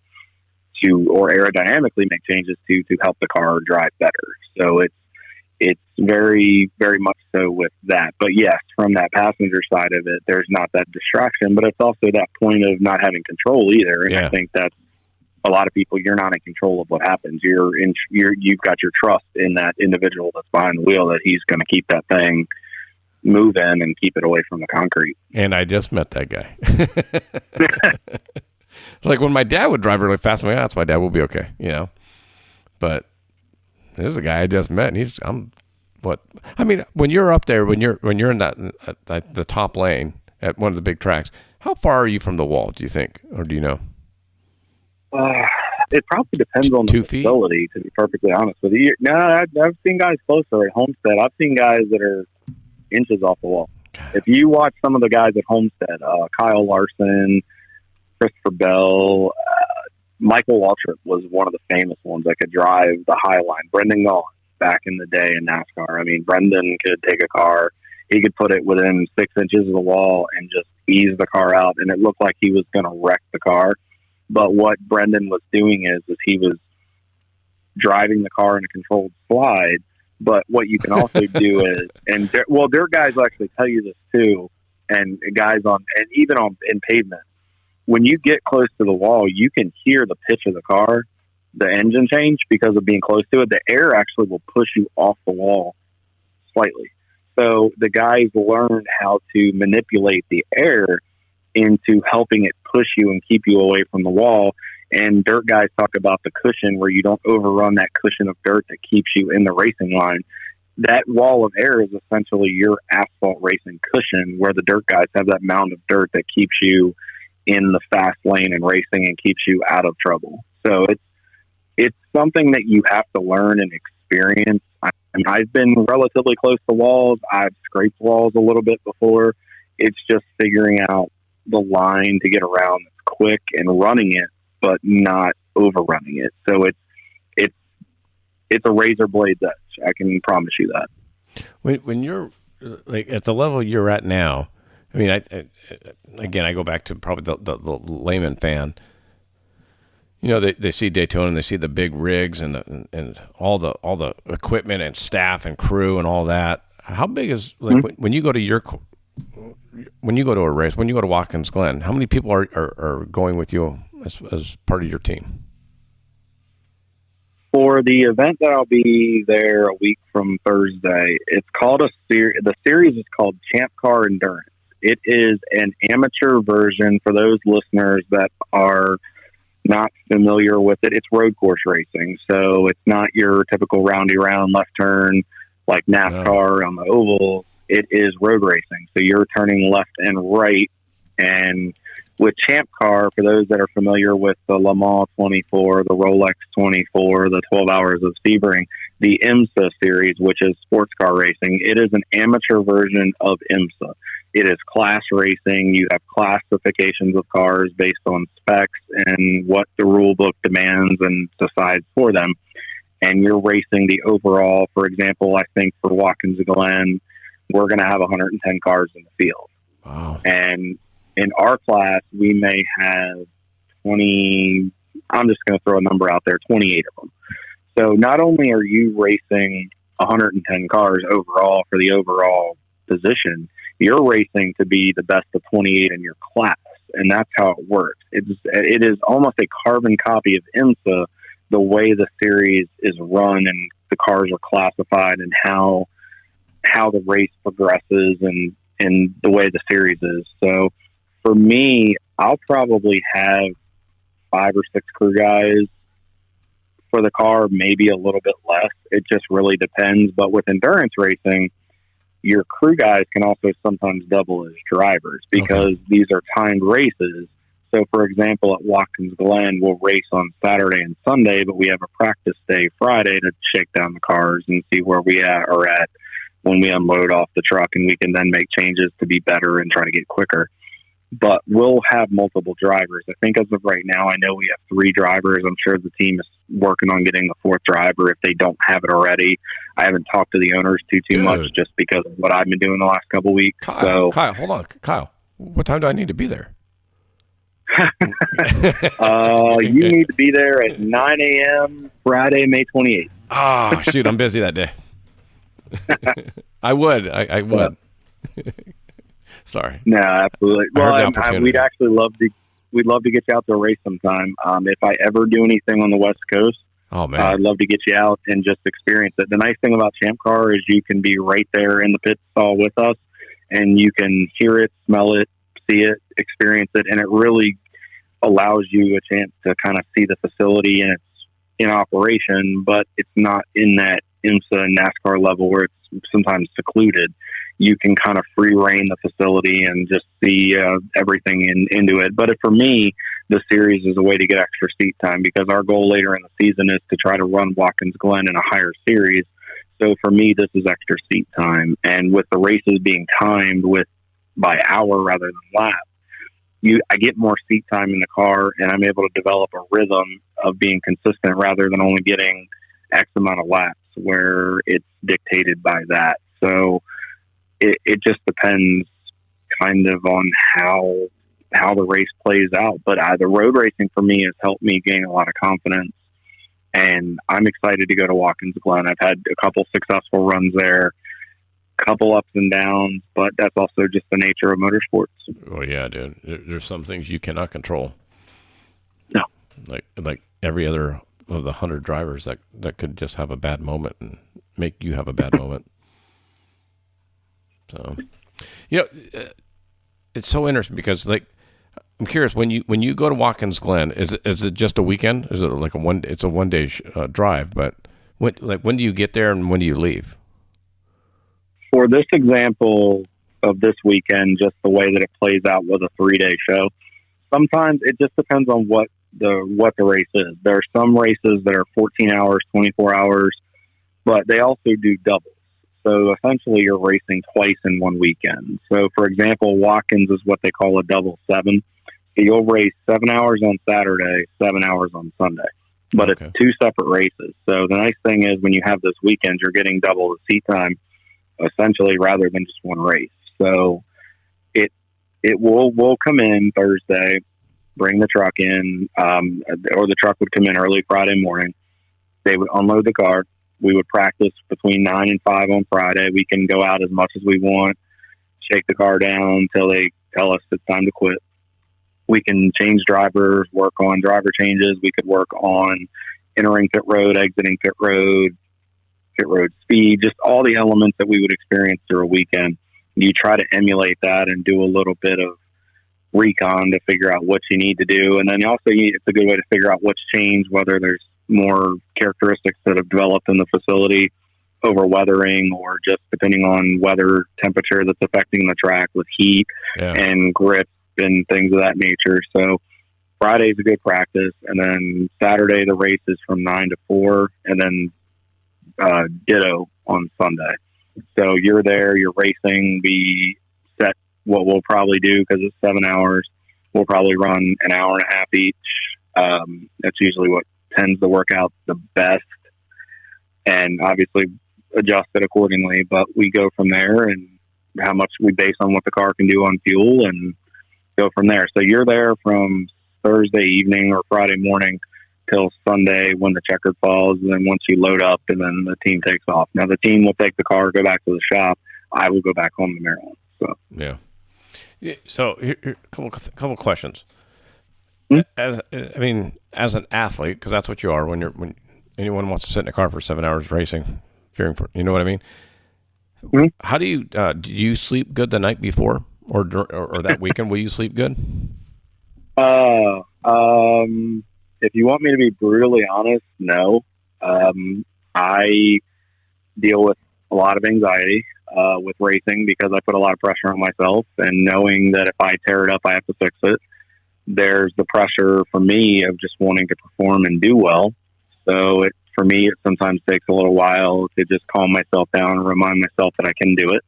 or aerodynamically make changes to help the car drive better. So it's very, very much so with that. But yes, from that passenger side of it, there's not that distraction, but it's also that point of not having control either. And I think that's a lot of people, you're not in control of what happens. You've got your trust in that individual that's behind the wheel, that he's going to keep that thing moving and keep it away from the concrete. And I just met that guy. Like when my dad would drive really fast, I'm like, that's my dad. We'll be okay, you know. But there's a guy I just met, and when you're up there, when you're in that the top lane at one of the big tracks, how far are you from the wall? Do you think, or do you know? It probably depends on the facility, to be perfectly honest with you. No, I've seen guys closer at Homestead. I've seen guys that are inches off the wall. If you watch some of the guys at Homestead, Kyle Larson, Christopher Bell, Michael Waltrip was one of the famous ones that could drive the high line. Brendan Gaughan back in the day in NASCAR. I mean, Brendan could take a car, he could put it within 6 inches of the wall and just ease the car out, and it looked like he was going to wreck the car. But what Brendan was doing is he was driving the car in a controlled slide. But what you can also do is, and dirt guys will actually tell you this too, and guys and even in pavement, when you get close to the wall, you can hear the pitch of the car, the engine change, because of being close to it. The air actually will push you off the wall slightly. So the guys learn how to manipulate the air into helping it push you and keep you away from the wall. And dirt guys talk about the cushion, where you don't overrun that cushion of dirt that keeps you in the racing line. That wall of air is essentially your asphalt racing cushion, where the dirt guys have that mound of dirt that keeps you in the fast lane and racing and keeps you out of trouble. So it's something that you have to learn and experience. I've been relatively close to walls. I've scraped walls a little bit before. It's just figuring out the line to get around that's quick and running it, but not overrunning it. So it's a razor blade edge. I can promise you that. When you're like at the level you're at now, I mean, I go back to probably the layman fan. You know, they see Daytona and they see the big rigs and all the equipment and staff and crew and all that. How big is when you go to a race, when you go to Watkins Glen, how many people are going with you as part of your team? For the event that I'll be there a week from Thursday, it's called the series is called Champ Car Endurance. It is an amateur version for those listeners that are not familiar with it. It's road course racing, so it's not your typical roundy round left turn like NASCAR on the oval. It is road racing, so you're turning left and right. And with Champ Car, for those that are familiar with the Le Mans 24, the Rolex 24, the 12 Hours of Sebring, the IMSA series, which is sports car racing, it is an amateur version of IMSA. It is class racing. You have classifications of cars based on specs and what the rule book demands and decides for them. And you're racing the overall. For example, I think for Watkins Glen, we're going to have 110 cars in the field. Wow. And in our class, we may have 20, I'm just going to throw a number out there, 28 of them. So not only are you racing 110 cars overall for the overall position, you're racing to be the best of 28 in your class. And that's how it works. It is almost a carbon copy of IMSA, the way the series is run and the cars are classified and how the race progresses and the way the series is. So for me, I'll probably have 5 or 6 crew guys for the car, maybe a little bit less. It just really depends. But with endurance racing, your crew guys can also sometimes double as drivers because these are timed races. So, for example, at Watkins Glen, we'll race on Saturday and Sunday, but we have a practice day Friday to shake down the cars and see where we are at when we unload off the truck, and we can then make changes to be better and try to get quicker. But we'll have multiple drivers. I think as of right now, I know we have 3 drivers. I'm sure the team is working on getting the 4th driver if they don't have it already. I haven't talked to the owners too much just because of what I've been doing the last couple of weeks. Kyle, hold on. Kyle, what time do I need to be there? You need to be there at 9 a.m. Friday, May 28th. Oh, shoot, I'm busy that day. I would. Sorry. No, absolutely. Well, we'd actually we'd love to get you out to a race sometime. If I ever do anything on the West Coast, I'd love to get you out and just experience it. The nice thing about Champ Car is you can be right there in the pit stall with us, and you can hear it, smell it, see it, experience it, and it really allows you a chance to kind of see the facility and it's in operation, but it's not in that IMSA and NASCAR level where it's sometimes secluded. You can kind of free reign the facility and just see everything into it. But for me, the series is a way to get extra seat time because our goal later in the season is to try to run Watkins Glen in a higher series. So for me, this is extra seat time. And with the races being timed by hour rather than lap, I get more seat time in the car, and I'm able to develop a rhythm of being consistent rather than only getting X amount of laps where it's dictated by that. So it just depends kind of on how the race plays out. But the road racing for me has helped me gain a lot of confidence, and I'm excited to go to Watkins Glen. I've had a couple successful runs there, couple ups and downs, but that's also just the nature of motorsports. Oh yeah, dude. There's some things you cannot control. No, like every other of the 100 drivers that could just have a bad moment and make you have a bad moment. So, it's so interesting because I'm curious when you go to Watkins Glen, is it just a weekend? Is it like it's a one day drive? But when do you get there and when do you leave? For this example of this weekend, just the way that it plays out was a 3-day show. Sometimes it just depends on what the race is. There are some races that are 14 hours, 24 hours, but they also do doubles. So essentially you're racing twice in one weekend. So for example, Watkins is what they call a double 7. So you'll race 7 hours on Saturday, 7 hours on Sunday, but Okay. It's 2 separate races. So the nice thing is when you have this weekend, you're getting double the seat time essentially rather than just one race. So it will come in Thursday, bring the truck in, or the truck would come in early Friday morning. They would unload the car. We would practice between 9 and 5 on Friday. We can go out as much as we want, shake the car down until they tell us it's time to quit. We can change drivers, work on driver changes. We could work on entering pit road, exiting pit road speed, just all the elements that we would experience through a weekend. You try to emulate that and do a little bit of recon to figure out what you need to do. And then also it's a good way to figure out what's changed, whether there's more characteristics that have developed in the facility over weathering or just depending on weather temperature that's affecting the track with heat and grip and things of that nature. So Friday's a good practice. And then Saturday, the race is from 9 to 4 and then ditto on Sunday. So you're there, you're racing. We set what we'll probably do because it's 7 hours. We'll probably run an hour and a half each. That's usually what tends to work out the best, and obviously adjust it accordingly. But we go from there, and how much we base on what the car can do on fuel, and go from there. So you're there from Thursday evening or Friday morning till Sunday when the checkered falls, and then once you load up, and then the team takes off. Now the team will take the car, go back to the shop. I will go back home to Maryland. So So here a couple questions. As an athlete, because that's what you are when anyone wants to sit in a car for 7 hours racing, fearing for, you know what I mean? How do you sleep good the night before or that weekend? Will you sleep good? If you want me to be brutally honest, no. I deal with a lot of anxiety with racing because I put a lot of pressure on myself, and knowing that if I tear it up, I have to fix it. There's the pressure for me of just wanting to perform and do well. So for me, it sometimes takes a little while to just calm myself down and remind myself that I can do it.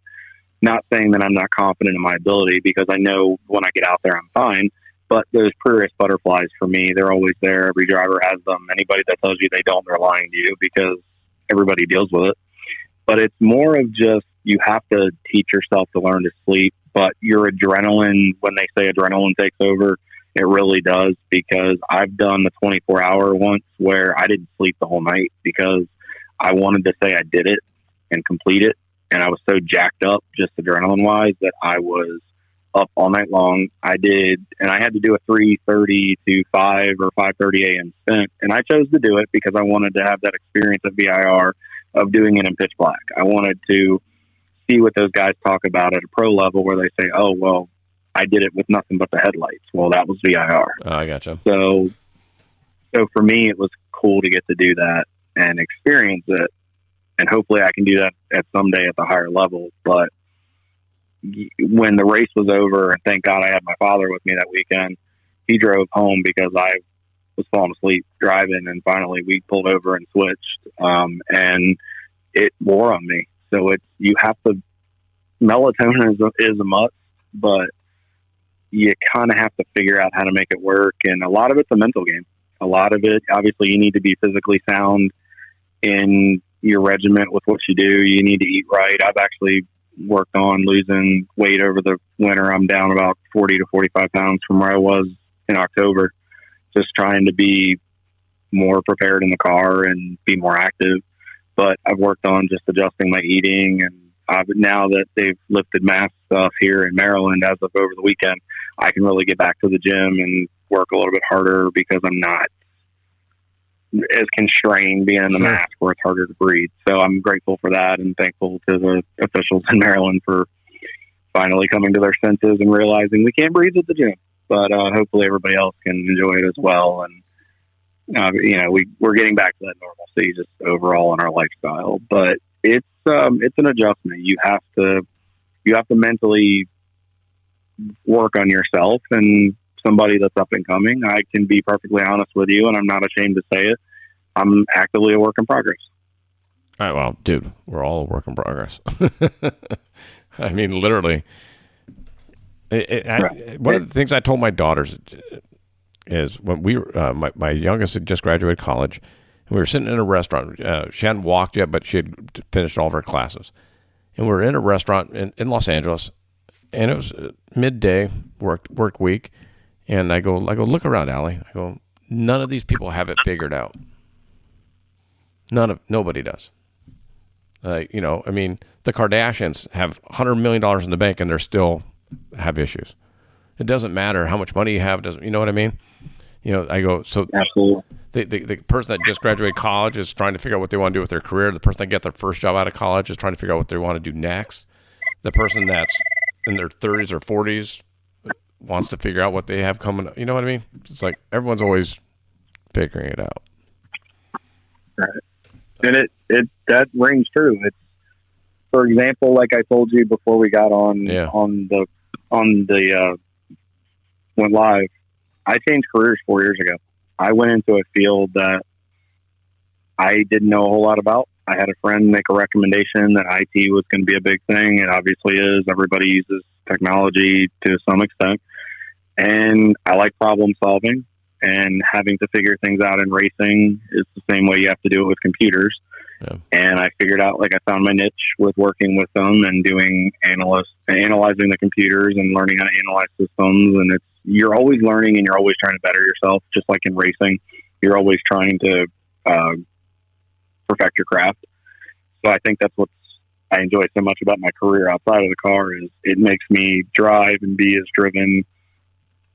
Not saying that I'm not confident in my ability, because I know when I get out there, I'm fine. But those pruritus butterflies for me, they're always there. Every driver has them. Anybody that tells you they don't, they're lying to you, because everybody deals with it. But it's more of just, you have to teach yourself to learn to sleep. But your adrenaline, when they say adrenaline takes over, it really does, because I've done the 24-hour once where I didn't sleep the whole night because I wanted to say I did it and complete it. And I was so jacked up just adrenaline-wise that I was up all night long. I did, and I had to do a 3:30 to 5 or 5:30 a.m. stint. And I chose to do it because I wanted to have that experience of VIR, of doing it in pitch black. I wanted to see what those guys talk about at a pro level, where they say, oh, well, I did it with nothing but the headlights. Well, that was VIR. Oh, I gotcha. So for me, it was cool to get to do that and experience it. And hopefully I can do that at someday at the higher level. But when the race was over, and thank God I had my father with me that weekend, he drove home because I was falling asleep driving, and finally we pulled over and switched. And it wore on me. So you have to, melatonin is a must, but you kind of have to figure out how to make it work. And a lot of it's a mental game. A lot of it, obviously, you need to be physically sound in your regiment with what you do. You need to eat right. I've actually worked on losing weight over the winter. I'm down about 40 to 45 pounds from where I was in October, just trying to be more prepared in the car and be more active. But I've worked on just adjusting my eating, and now that they've lifted mask stuff here in Maryland as of over the weekend, I can really get back to the gym and work a little bit harder because I'm not as constrained being in the mask where it's harder to breathe. So I'm grateful for that and thankful to the officials in Maryland for finally coming to their senses and realizing we can't breathe at the gym. But hopefully everybody else can enjoy it as well. And we're getting back to that normalcy just overall in our lifestyle. But it's an adjustment. You have to mentally work on yourself. And somebody that's up and coming, I can be perfectly honest with you, and I'm not ashamed to say it. I'm actively a work in progress. All right, well, dude, we're all a work in progress. I mean, literally. One of the things I told my daughters is when we were, my youngest had just graduated college, and we were sitting in a restaurant. She hadn't walked yet, but she had finished all of her classes. And we were in a restaurant in Los Angeles, and it was midday work week. And I go, look around, Allie. I go, none of these people have it figured out. Nobody does. I mean, the Kardashians have $100 million in the bank and they're still have issues. It doesn't matter how much money you have. You know what I mean? I go, so absolutely. The person that just graduated college is trying to figure out what they want to do with their career. The person that got their first job out of college is trying to figure out what they want to do next. The person that's in their 30s or 40s wants to figure out what they have coming up. You know what I mean? It's like everyone's always figuring it out. Right. And that rings true. It's, for example, like I told you before we got on the went live, I changed careers 4 years ago. I went into a field that I didn't know a whole lot about. I had a friend make a recommendation that IT was going to be a big thing. It obviously is. Everybody uses technology to some extent. And I like problem solving, and having to figure things out in racing is the same way you have to do it with computers. Yeah. And I figured out, I found my niche with working with them and doing analyzing the computers and learning how to analyze systems. And you're always learning and you're always trying to better yourself, just like in racing. You're always trying to perfect your craft. So I think that's what I enjoy so much about my career outside of the car is it makes me drive and be as driven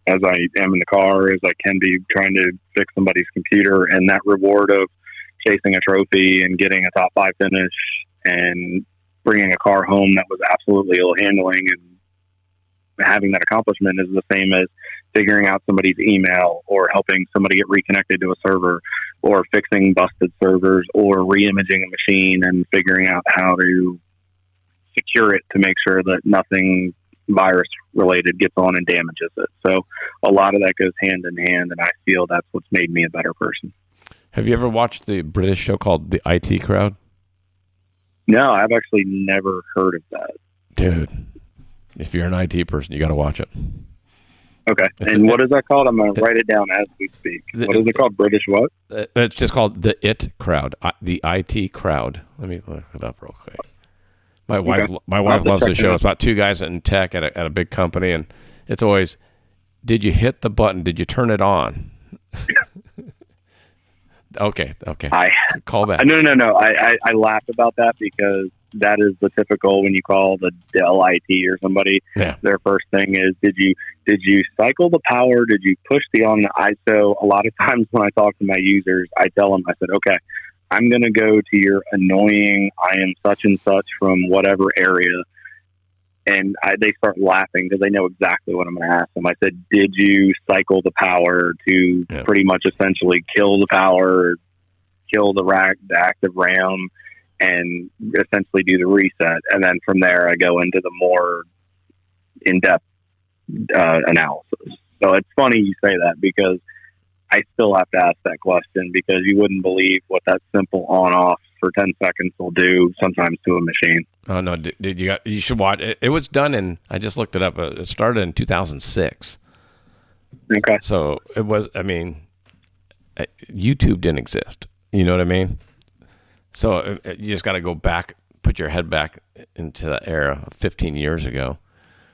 as I am in the car as I can be trying to fix somebody's computer, and that reward of chasing a trophy and getting a top 5 finish and bringing a car home that was absolutely ill handling and having that accomplishment is the same as figuring out somebody's email or helping somebody get reconnected to a server or fixing busted servers or re-imaging a machine and figuring out how to secure it to make sure that nothing virus related gets on and damages it. So a lot of that goes hand in hand, and I feel that's what's made me a better person. Have you ever watched the British show called The IT Crowd? No, I've actually never heard of that. Dude, if you're an IT person, you got to watch it. Okay. What is that called? I'm going to write it down as we speak. What is it called? British what? It's just called The IT Crowd. The IT Crowd. Let me look it up real quick. My wife loves the show. It's about two guys in tech at a big company, and it's always, did you hit the button? Did you turn it on? Okay. Call back. No. I laugh about that because that is the typical when you call the Dell IT or somebody. Yeah. Their first thing is, did you cycle the power? Did you push the on? So a lot of times when I talk to my users, I tell them, I said, okay, I'm going to go to your annoying, I am such and such from whatever area. And they start laughing because they know exactly what I'm going to ask them. I said, did you cycle the power to pretty much essentially kill the power, kill the active RAM, and essentially do the reset? And then from there, I go into the more in-depth analysis. So it's funny you say that because I still have to ask that question because you wouldn't believe what that simple on-off for 10 seconds will do sometimes to a machine. Oh, no. You should watch it. It was done I just looked it up. It started in 2006. Okay. So it was, YouTube didn't exist. You know what I mean? So you just got to go back put your head back into that era of 15 years ago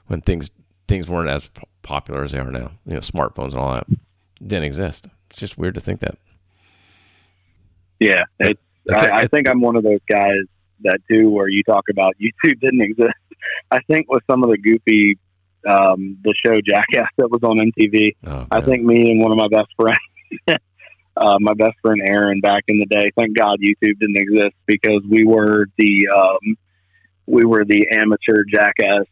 when things weren't as popular as they are now. Smartphones and all that didn't exist. It's just weird to think that. Yeah, I think I'm one of those guys that do where you talk about YouTube didn't exist. I think with some of the goofy, the show Jackass that was on MTV, I think me and one of my best friends, my best friend Aaron back in the day, thank God YouTube didn't exist, because we were the amateur Jackass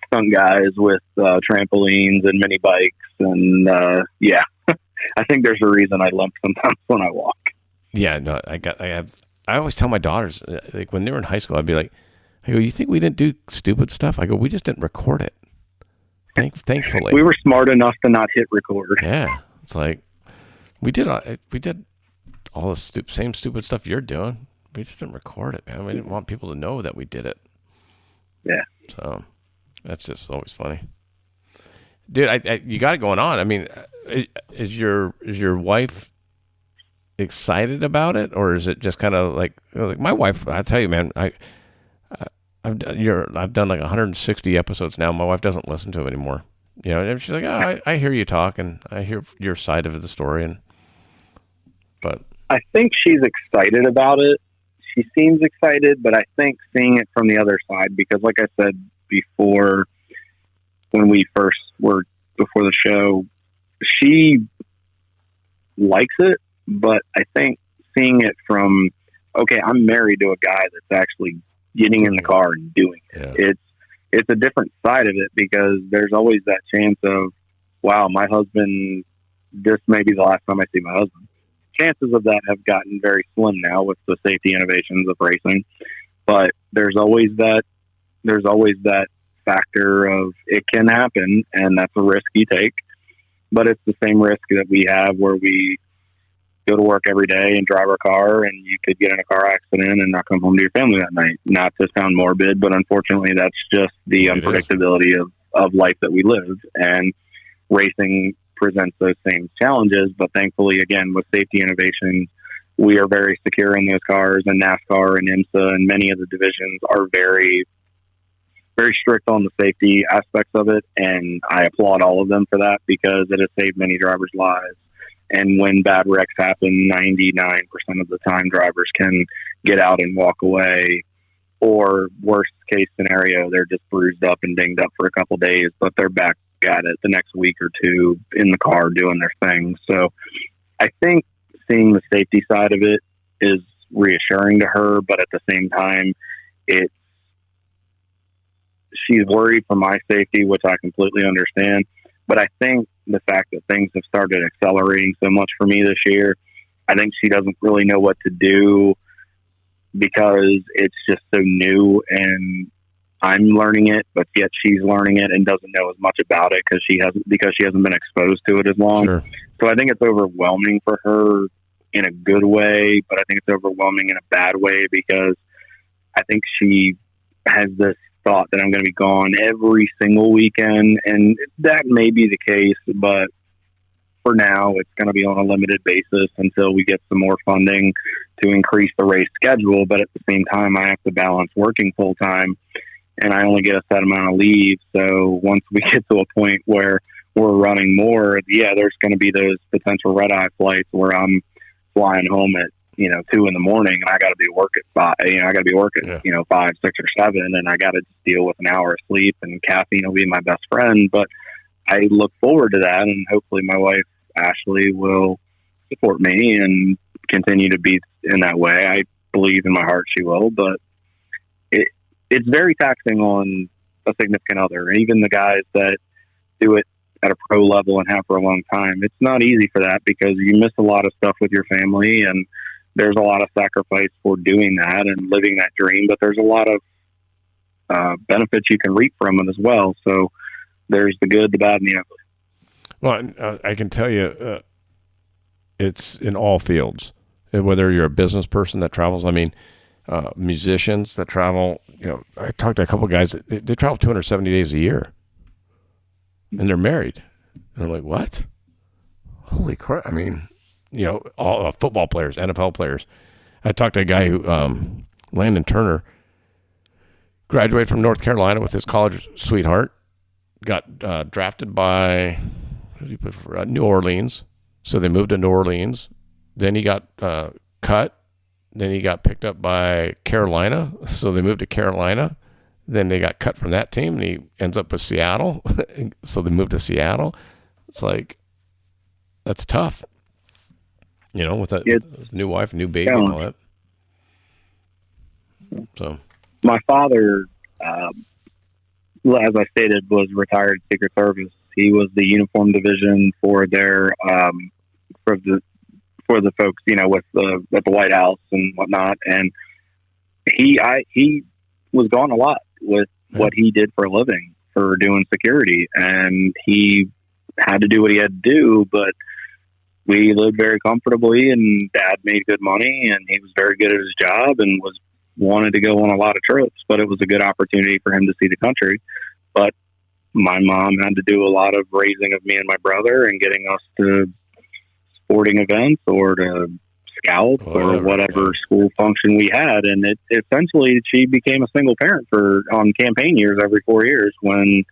stunt guys with trampolines and mini bikes, and I think there's a reason I limp sometimes when I walk. Yeah, no, I always tell my daughters, like when they were in high school, I'd be like, I go, you think we didn't do stupid stuff? I go, we just didn't record it. Thankfully, we were smart enough to not hit record. Yeah, it's like we did all the same stupid stuff you're doing. We just didn't record it, man. We didn't want people to know that we did it. Yeah. So that's just always funny, dude. You got it going on. I mean, is your wife excited about it, or is it just kind of like my wife? I tell you, man, I've done like 160 episodes now. My wife doesn't listen to them anymore. And she's like, I hear you talk, and I hear your side of the story, but I think she's excited about it. She seems excited, but I think seeing it from the other side, because like I said before, when we first were before the show, she likes it, but I think seeing it from, okay, I'm married to a guy that's actually getting in the car and doing it. Yeah. It's a different side of it, because there's always that chance of, wow, my husband, this may be the last time I see my husband. Chances of that have gotten very slim now with the safety innovations of racing, but there's always that factor of it can happen, and that's a risk you take. But it's the same risk that we have where we go to work every day and drive our car, and you could get in a car accident and not come home to your family that night. Not to sound morbid, but unfortunately that's just the unpredictability of life that we live, and racing presents those same challenges. But thankfully, again, with safety innovations, we are very secure in those cars, and NASCAR and IMSA and many of the divisions are very, very strict on the safety aspects of it. And I applaud all of them for that, because it has saved many drivers' lives. And when bad wrecks happen, 99% of the time drivers can get out and walk away. Or worst case scenario, they're just bruised up and dinged up for a couple days, but they're back at it the next week or two in the car doing their thing. So I think seeing the safety side of it is reassuring to her, but at the same time, she's worried for my safety, which I completely understand. But I think the fact that things have started accelerating so much for me this year, I think she doesn't really know what to do, because it's just so new, and I'm learning it, but yet she's learning it and doesn't know as much about it because she hasn't been exposed to it as long. Sure. So I think it's overwhelming for her in a good way, but I think it's overwhelming in a bad way, because I think she has this thought that I'm going to be gone every single weekend, and that may be the case, but for now it's going to be on a limited basis until we get some more funding to increase the race schedule. But at the same time, I have to balance working full time, and I only get a set amount of leave. So once we get to a point where we're running more, there's going to be those potential red-eye flights where I'm flying home at 2 a.m, and I got to be at work at 5. I got to be work at 5, 6, or 7, and I got to deal with an hour of sleep. And caffeine will be my best friend. But I look forward to that, and hopefully my wife Ashley will support me and continue to be in that way. I believe in my heart she will, but it's very taxing on a significant other, even the guys that do it at a pro level and have for a long time. It's not easy for that, because you miss a lot of stuff with your family, and there's a lot of sacrifice for doing that and living that dream, but there's a lot of benefits you can reap from it as well. So there's the good, the bad, and the ugly. Well, I can tell you, it's in all fields, whether you're a business person that travels. I mean, musicians that travel, I talked to a couple of guys that they travel 270 days a year, and they're married. And I'm like, what? Holy crap. I mean, all football players, NFL players. I talked to a guy who, Landon Turner, graduated from North Carolina with his college sweetheart, got drafted by New Orleans. So they moved to New Orleans. Then he got cut. Then he got picked up by Carolina. So they moved to Carolina. Then they got cut from that team, and he ends up with Seattle. So they moved to Seattle. It's like, that's tough. With a new wife, new baby, and all that. So, my father, as I stated, was retired Secret Service. He was the uniform division for their for the folks, with at the White House and whatnot. And he was gone a lot with what he did for a living for doing security, and he had to do what he had to do, but we lived very comfortably, and Dad made good money, and he was very good at his job and wanted to go on a lot of trips, but it was a good opportunity for him to see the country. But my mom had to do a lot of raising of me and my brother and getting us to sporting events or to scouts or whatever school function we had. And it essentially, she became a single parent on campaign years every 4 years when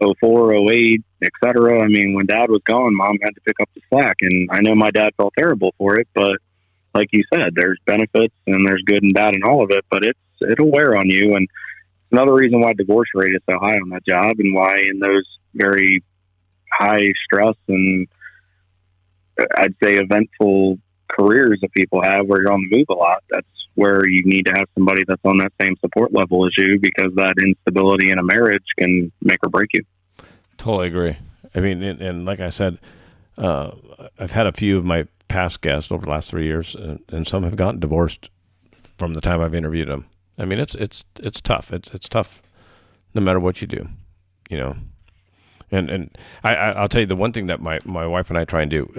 04, 08, etc. I mean, when Dad was gone, Mom had to pick up the slack. And I know my dad felt terrible for it, but like you said, there's benefits and there's good and bad in all of it, but it'll wear on you. And another reason why divorce rate is so high on that job, and why in those very high stress and I'd say eventful careers that people have where you're on the move a lot, that's where you need to have somebody that's on that same support level as you, because that instability in a marriage can make or break you. Totally agree. I mean, and like I said, I've had a few of my past guests over the last 3 years, and some have gotten divorced from the time I've interviewed them. I mean, it's tough. It's tough no matter what you do, And I'll tell you the one thing that my wife and I try and do.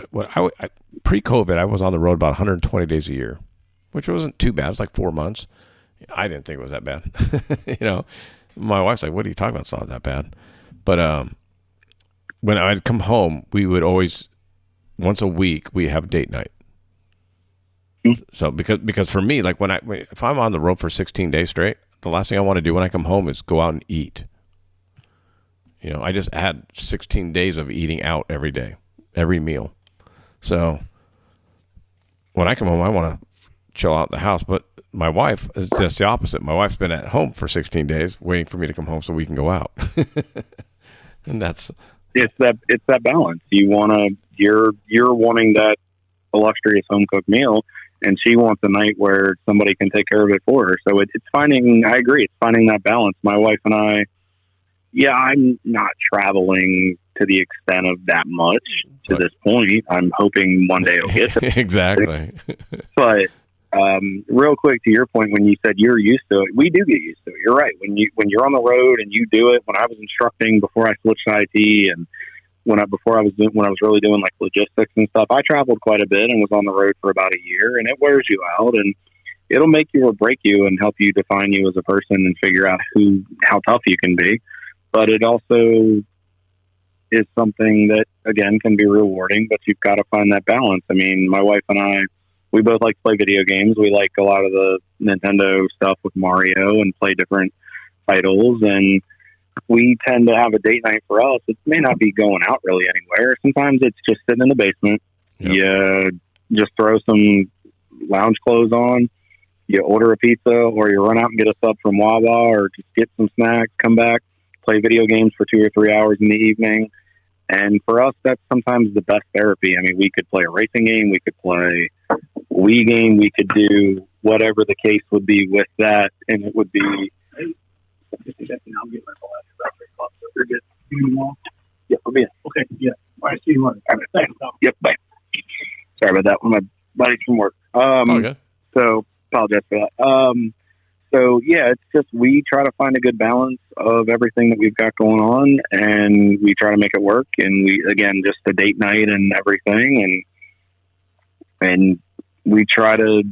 Pre-COVID, I was on the road about 120 days a year, which wasn't too bad. It was like 4 months. I didn't think it was that bad. My wife's like, "What are you talking about? It's not that bad." But when I'd come home, we would always, once a week, we have date night. So because for me, like if I'm on the road for 16 days straight, the last thing I want to do when I come home is go out and eat. I just had 16 days of eating out every day, every meal. So when I come home, I want to chill out in the house. But my wife is just the opposite. My wife's been at home for 16 days waiting for me to come home so we can go out. And it's that balance. You're wanting that illustrious home cooked meal, and she wants a night where somebody can take care of it for her. So I agree. It's finding that balance. My wife and I, I'm not traveling to the extent of that much to this point. I'm hoping one day it'll get to exactly. But real quick to your point, when you said you're used to it, we do get used to it. You're right. When you're on the road and you do it. When I was instructing before I switched to IT, and when I was really doing like logistics and stuff, I traveled quite a bit and was on the road for about a year, and it wears you out, and it'll make you or break you and help you define you as a person and figure out how tough you can be. But it also is something that, again, can be rewarding, but you've got to find that balance. I mean, my wife and I, we both like to play video games. We like a lot of the Nintendo stuff with Mario and play different titles. And we tend to have a date night for us. It may not be going out really anywhere. Sometimes it's just sitting in the basement. Yep. You just throw some lounge clothes on. You order a pizza, or you run out and get a sub from Wawa, or just get some snacks, come back, play video games for 2 or 3 hours in the evening. And for us, that's sometimes the best therapy. I mean, we could play a racing game, we could play a Wii game, we could do whatever the case would be with that, and it would be. I'll get my ball. You're good. Yeah, I'll be in. Okay, yeah. All right, see you later. All right, thanks. Yep, bye. Sorry about that. My buddy's from work. Okay. So apologize for that. So yeah, it's just we try to find a good balance of everything that we've got going on, and we try to make it work. And we, again, just a date night and everything, and we try to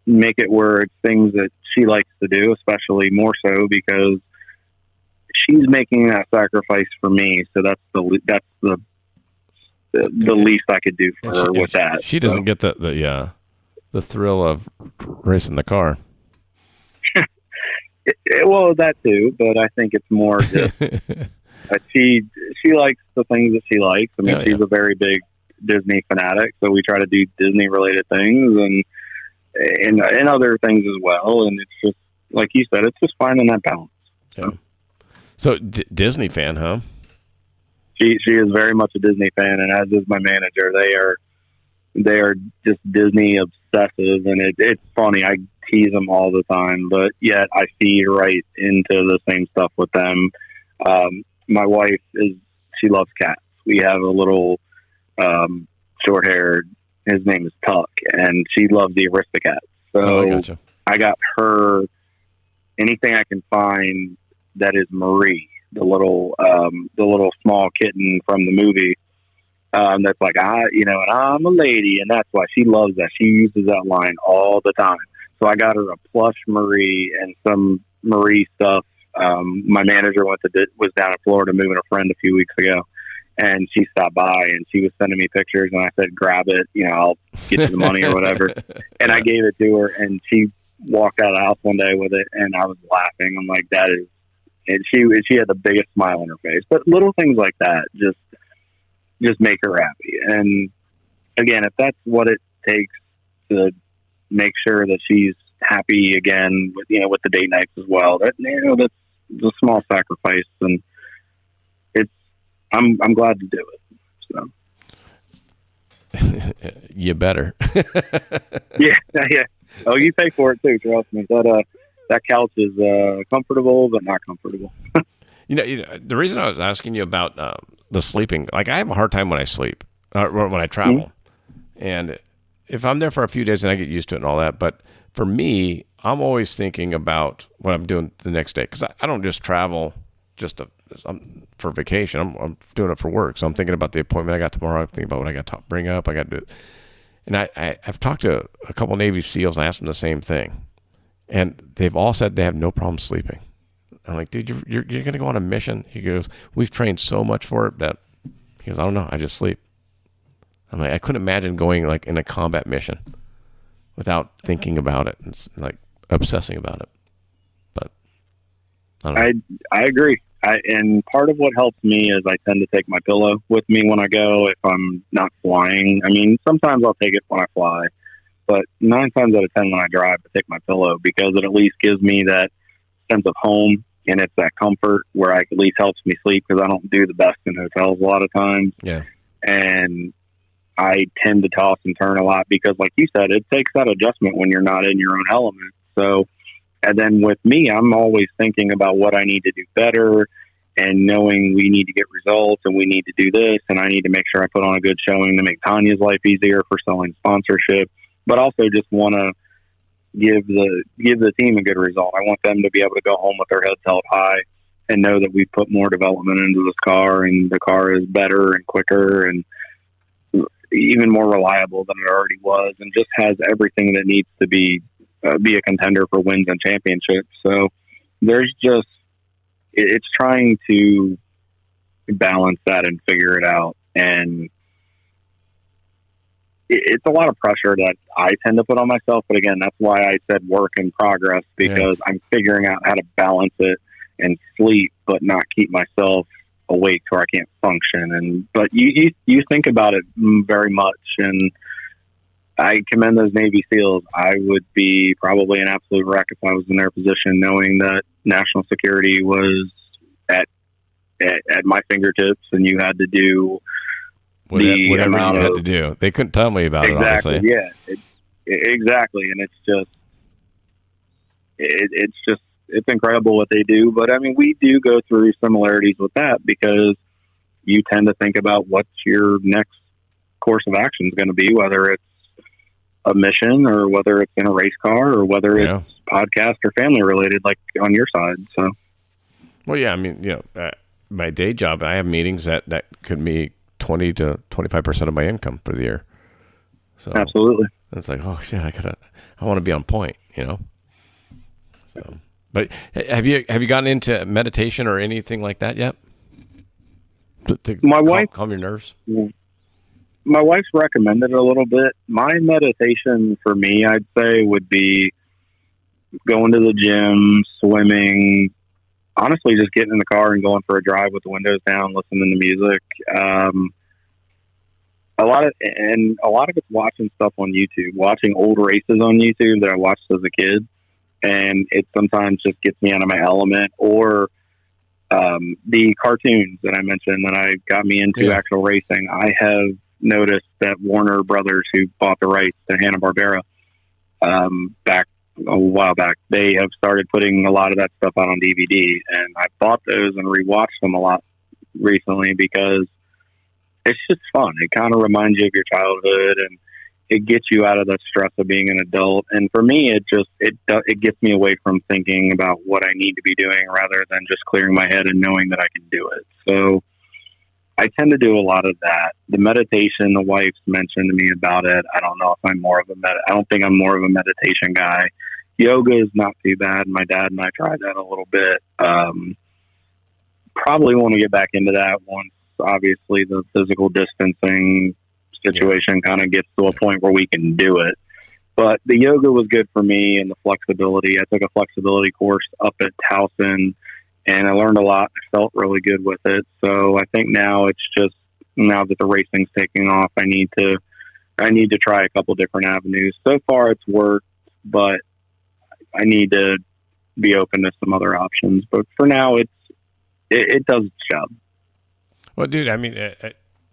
make it where it's things that she likes to do, especially more so because she's making that sacrifice for me. So that's the least I could do for her with that. She doesn't get the thrill of racing the car. Well, that too, but I think it's more just she likes the things that she likes. I mean, she's a very big Disney fanatic, so we try to do Disney related things and other things as well. And it's just like you said, it's just finding that balance. So Disney fan, huh? She is very much a Disney fan, and as is my manager. They are just Disney obsessive, and it's funny. I tease them all the time, but yet I feed right into the same stuff with them. My wife she loves cats. We have a little short haired. His name is Tuck, and she loves the Aristocats. So I got her anything I can find that is Marie, the little small kitten from the movie. That's like, and I'm a lady, and that's why she loves that. She uses that line all the time. So I got her a plush Marie and some Marie stuff. My manager was down in Florida moving a friend a few weeks ago, and she stopped by and she was sending me pictures, and I said, grab it, I'll get you the money or whatever. And I gave it to her, and she walked out of the house one day with it, and I was laughing. I'm like, that is, and she had the biggest smile on her face. But little things like that just make her happy. And again, if that's what it takes to make sure that she's happy again with the date nights as well, that's a small sacrifice, and I'm glad to do it. So you better. yeah. Oh, you pay for it too. Trust me. That couch is comfortable, but not comfortable. The reason I was asking you about the sleeping, like I have a hard time when I sleep, when I travel. Mm-hmm. And if I'm there for a few days, then I get used to it and all that. But for me, I'm always thinking about what I'm doing the next day. Because I don't just travel for vacation. I'm doing it for work. So I'm thinking about the appointment I got tomorrow. I'm thinking about what I got to bring up. I got to do it. And I've talked to a couple Navy SEALs and asked them the same thing. And they've all said they have no problem sleeping. I'm like, dude, you're going to go on a mission? He goes, we've trained so much for it that, he goes, I don't know, I just sleep. I'm like, I couldn't imagine going like in a combat mission without thinking about it and like obsessing about it. But I don't know. I agree. And part of what helps me is I tend to take my pillow with me when I go if I'm not flying. I mean, sometimes I'll take it when I fly, but 9 times out of 10 when I drive, I take my pillow because it at least gives me that sense of home, and it's that comfort where I at least helps me sleep because I don't do the best in hotels a lot of times. Yeah. And I tend to toss and turn a lot because, like you said, it takes that adjustment when you're not in your own element. So, and then with me, I'm always thinking about what I need to do better and knowing we need to get results and we need to do this and I need to make sure I put on a good showing to make Tanya's life easier for selling sponsorship, but also just want to give the team a good result. I want them to be able to go home with their heads held high and know that we put more development into this car and the car is better and quicker and even more reliable than it already was and just has everything that needs to be a contender for wins and championships. So it's trying to balance that and figure it out. And it's a lot of pressure that I tend to put on myself. But again, that's why I said work in progress, because I'm figuring out how to balance it and sleep, but not keep myself awake to where I can't function. But you think about it very much. And I commend those Navy SEALs. I would be probably an absolute wreck if I was in their position, knowing that national security was at my fingertips and you had to do whatever you had to do. They couldn't tell me about it, honestly. Yeah, exactly. And it's incredible what they do. But I mean, we do go through similarities with that because you tend to think about what's your next course of action is going to be, whether it's a mission or whether it's in a race car or whether it's podcast or family related, like on your side. So, well, yeah, I mean, my day job, I have meetings that could be 20 to 25% of my income for the year. So absolutely. It's like, oh shit, I want to be on point, So, but have you gotten into meditation or anything like that yet? To calm your nerves? My wife's recommended it a little bit. My meditation for me, I'd say, would be going to the gym, swimming, honestly, just getting in the car and going for a drive with the windows down, listening to music. A lot of it's watching stuff on YouTube, watching old races on YouTube that I watched as a kid, and it sometimes just gets me out of my element. Or the cartoons that I mentioned that got me into actual racing. I have noticed that Warner Brothers, who bought the rights to Hanna-Barbera back a while back, they have started putting a lot of that stuff out on DVD, and I bought those and rewatched them a lot recently because it's just fun. It kind of reminds you of your childhood, and it gets you out of the stress of being an adult. And for me, it gets me away from thinking about what I need to be doing rather than just clearing my head and knowing that I can do it. So I tend to do a lot of that. The meditation, the wife's mentioned to me about it. I don't know if I'm I don't think I'm more of a meditation guy. Yoga is not too bad. My dad and I tried that a little bit. Probably want to get back into that once, obviously, the physical distancing situation kind of gets to a point where we can do it. But the yoga was good for me, and the flexibility. I took a flexibility course up at Towson, and I learned a lot. I felt really good with it. So I think now now that the racing's taking off, I need to try a couple different avenues. So far it's worked, but I need to be open to some other options. But for now, it does its job. Well, dude, I mean,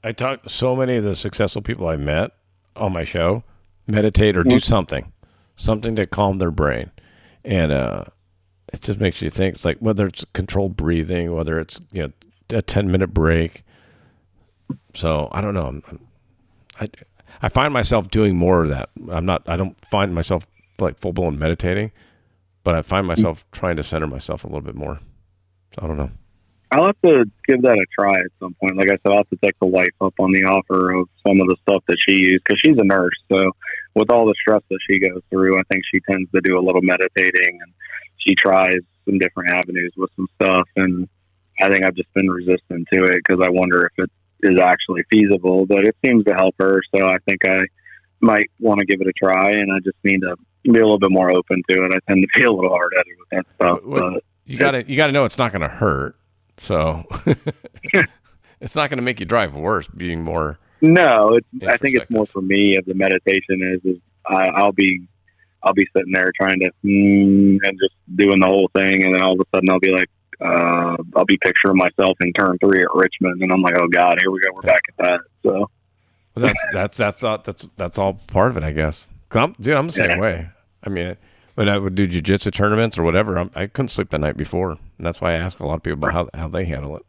I talk to so many of the successful people I met on my show meditate or do something to calm their brain. And it just makes you think. It's like whether it's controlled breathing, whether it's a 10-minute break. So I don't know. I find myself doing more of that. I don't find myself like full blown meditating, but I find myself trying to center myself a little bit more. So I don't know. I'll have to give that a try at some point. Like I said, I'll have to take the wife up on the offer of some of the stuff that she used, because she's a nurse. So with all the stress that she goes through, I think she tends to do a little meditating, and she tries some different avenues with some stuff. And I think I've just been resistant to it because I wonder if it is actually feasible, but it seems to help her. So I think I might want to give it a try, and I just need to be a little bit more open to it. I tend to be a little hard-headed with that stuff. But you gotta know it's not going to hurt. So it's not going to make you drive worse, being more. No, I think it's more for me of the meditation is I'll be sitting there trying to and just doing the whole thing, and then all of a sudden I'll be like, I'll be picturing myself in turn 3 at Richmond, and I'm like, oh God, here we go, we're back at that. So that's all part of it, I guess. I'm the same way. I mean, when I would do jiu-jitsu tournaments or whatever, I couldn't sleep the night before, and that's why I ask a lot of people about how they handle it.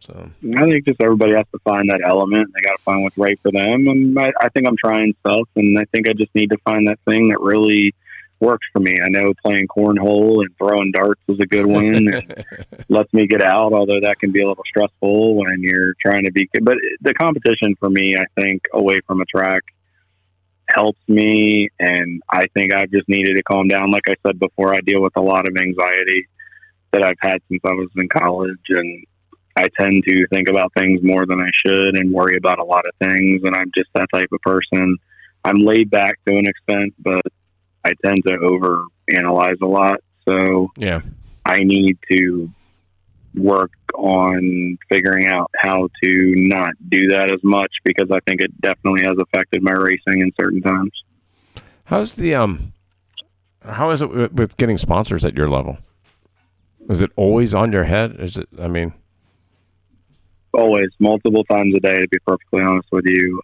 So I think just everybody has to find that element. They got to find what's right for them, and I think I'm trying stuff, and I think I just need to find that thing that really works for me. I know playing cornhole and throwing darts is a good one. And lets me get out, although that can be a little stressful when you're trying to be. But the competition for me, I think, away from a track helps me, and I think I've just needed to calm down. Like I said before, I deal with a lot of anxiety that I've had since I was in college, and I tend to think about things more than I should and worry about a lot of things, and I'm just that type of person. I'm laid back to an extent, but I tend to overanalyze a lot. So yeah, I need to work on figuring out how to not do that as much, because I think it definitely has affected my racing in certain times. How is it with getting sponsors at your level? Is it always on your head? Always, multiple times a day, to be perfectly honest with you.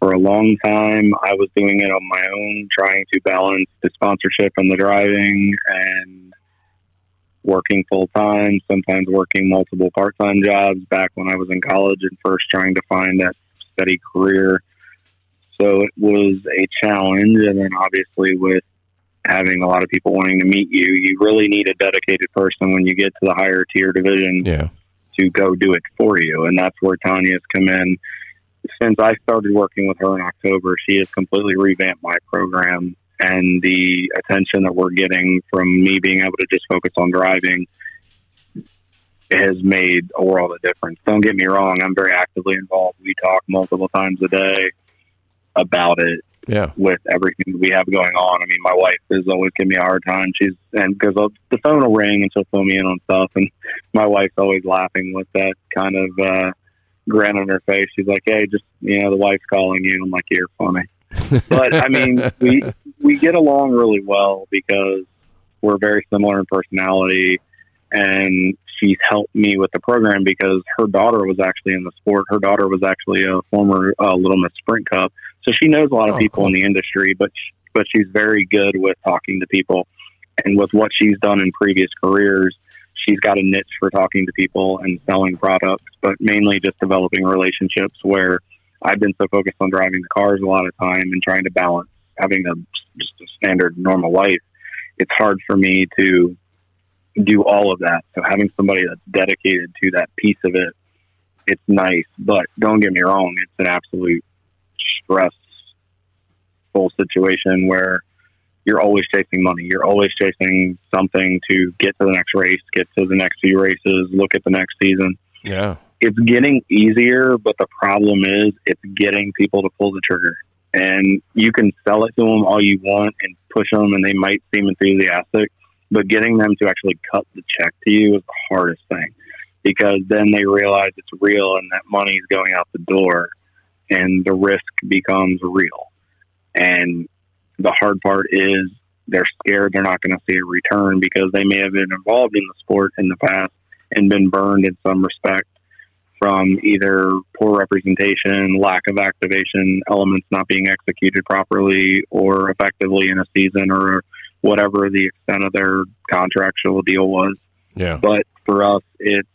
For a long time, I was doing it on my own, trying to balance the sponsorship and the driving, and working full-time, sometimes working multiple part-time jobs back when I was in college and first trying to find that steady career. So it was a challenge, and then obviously with having a lot of people wanting to meet you, you really need a dedicated person when you get to the higher tier division. Yeah. To go do it for you. And that's where Tanya's come in. Since I started working with her in October, she has completely revamped my program, and the attention that we're getting from me being able to just focus on driving has made a world of difference. Don't get me wrong, I'm very actively involved. We talk multiple times a day about it, Yeah. with everything that we have going on. I mean, my wife is always giving me a hard time. Because the phone will ring and she'll fill me in on stuff. And my wife's always laughing with that kind of grin on her face. She's like, hey, just, the wife's calling you. I'm like, you're funny. But I mean, we get along really well because we're very similar in personality, and she's helped me with the program because her daughter was actually in the sport. Her daughter was actually a former Little Miss Sprint Cup. So she knows a lot of people in the industry, but she's very good with talking to people. And with what she's done in previous careers, she's got a niche for talking to people and selling products, but mainly just developing relationships, where I've been so focused on driving the cars a lot of time and trying to balance having just a standard normal life. It's hard for me to do all of that. So having somebody that's dedicated to that piece of it, it's nice. But don't get me wrong, it's an absolute stressful situation where you're always chasing money. You're always chasing something to get to the next race, get to the next few races, look at the next season. Yeah. It's getting easier, but the problem is it's getting people to pull the trigger. And you can sell it to them all you want and push them, and they might seem enthusiastic, but getting them to actually cut the check to you is the hardest thing, because then they realize it's real and that money is going out the door and the risk becomes real. And the hard part is they're scared they're not going to see a return because they may have been involved in the sport in the past and been burned in some respect from either poor representation, lack of activation, elements not being executed properly or effectively in a season, or whatever the extent of their contractual deal was. Yeah. But for us, it's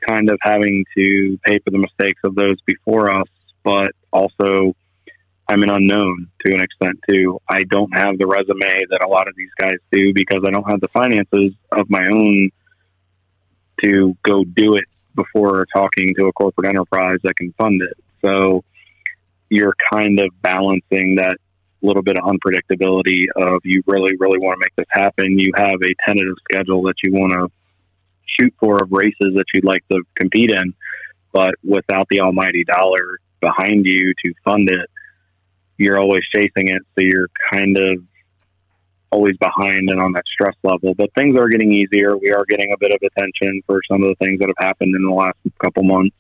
kind of having to pay for the mistakes of those before us, but also I'm an unknown to an extent too. I don't have the resume that a lot of these guys do because I don't have the finances of my own to go do it before talking to a corporate enterprise that can fund it. So you're kind of balancing that little bit of unpredictability of you really, really want to make this happen. You have a tentative schedule that you want to shoot for of races that you'd like to compete in, but without the almighty dollar behind you to fund it, you're always chasing it. So you're kind of always behind and on that stress level, but things are getting easier. We are getting a bit of attention for some of the things that have happened in the last couple months.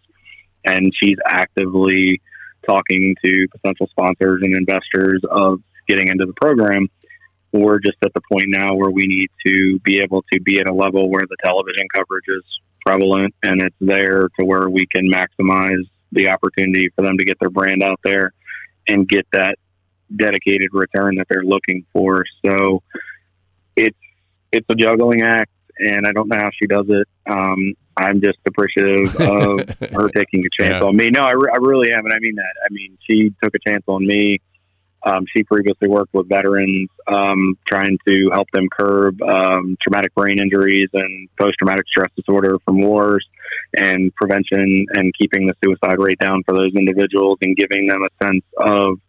And she's actively talking to potential sponsors and investors of getting into the program. We're just at the point now where we need to be able to be at a level where the television coverage is prevalent and it's there to where we can maximize the opportunity for them to get their brand out there and get that dedicated return that they're looking for. So it's a juggling act, and I don't know how she does it. I'm just appreciative of her taking a chance on me. No, I really am, and I mean that. I mean, she took a chance on me. She previously worked with veterans, trying to help them curb traumatic brain injuries and post-traumatic stress disorder from wars, and prevention and keeping the suicide rate down for those individuals and giving them a sense of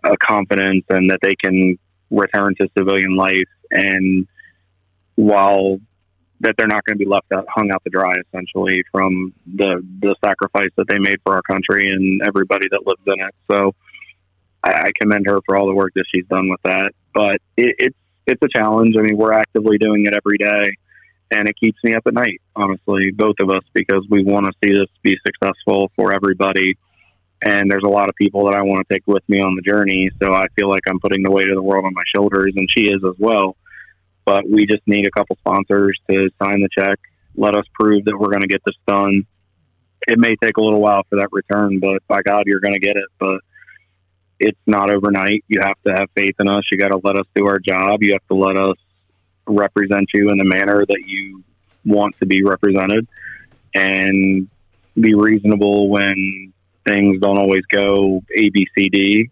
a confidence and that they can return to civilian life, and while that they're not going to be hung out to dry essentially from the sacrifice that they made for our country and everybody that lives in it. So I commend her for all the work that she's done with that, but it's a challenge. I mean, we're actively doing it every day, and it keeps me up at night, honestly, both of us, because we want to see this be successful for everybody. And there's a lot of people that I want to take with me on the journey. So I feel like I'm putting the weight of the world on my shoulders, and she is as well. But we just need a couple sponsors to sign the check, let us prove that we're going to get this done. It may take a little while for that return, but by God, you're going to get it. But it's not overnight. You have to have faith in us. You got to let us do our job. You have to let us represent you in the manner that you want to be represented, and be reasonable when things don't always go A, B, C, D,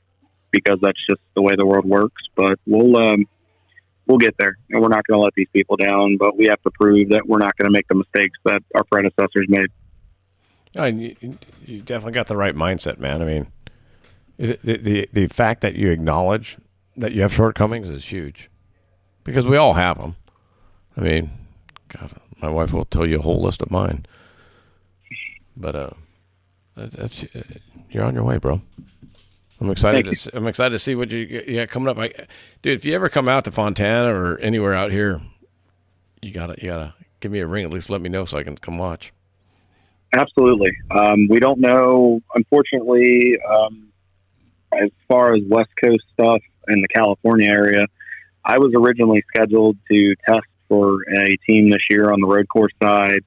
because that's just the way the world works. But we'll get there, and we're not going to let these people down, but we have to prove that we're not going to make the mistakes that our predecessors made. You definitely got the right mindset, man. I mean, the fact that you acknowledge that you have shortcomings is huge, because we all have them. I mean, God, my wife will tell you a whole list of mine, but that's you're on your way, bro. I'm excited. I'm excited to see what you got coming up. Dude, if you ever come out to Fontana or anywhere out here, you gotta give me a ring. At least let me know so I can come watch. Absolutely. We don't know, unfortunately, as far as West Coast stuff in the California area. I was originally scheduled to test for a team this year on the road course side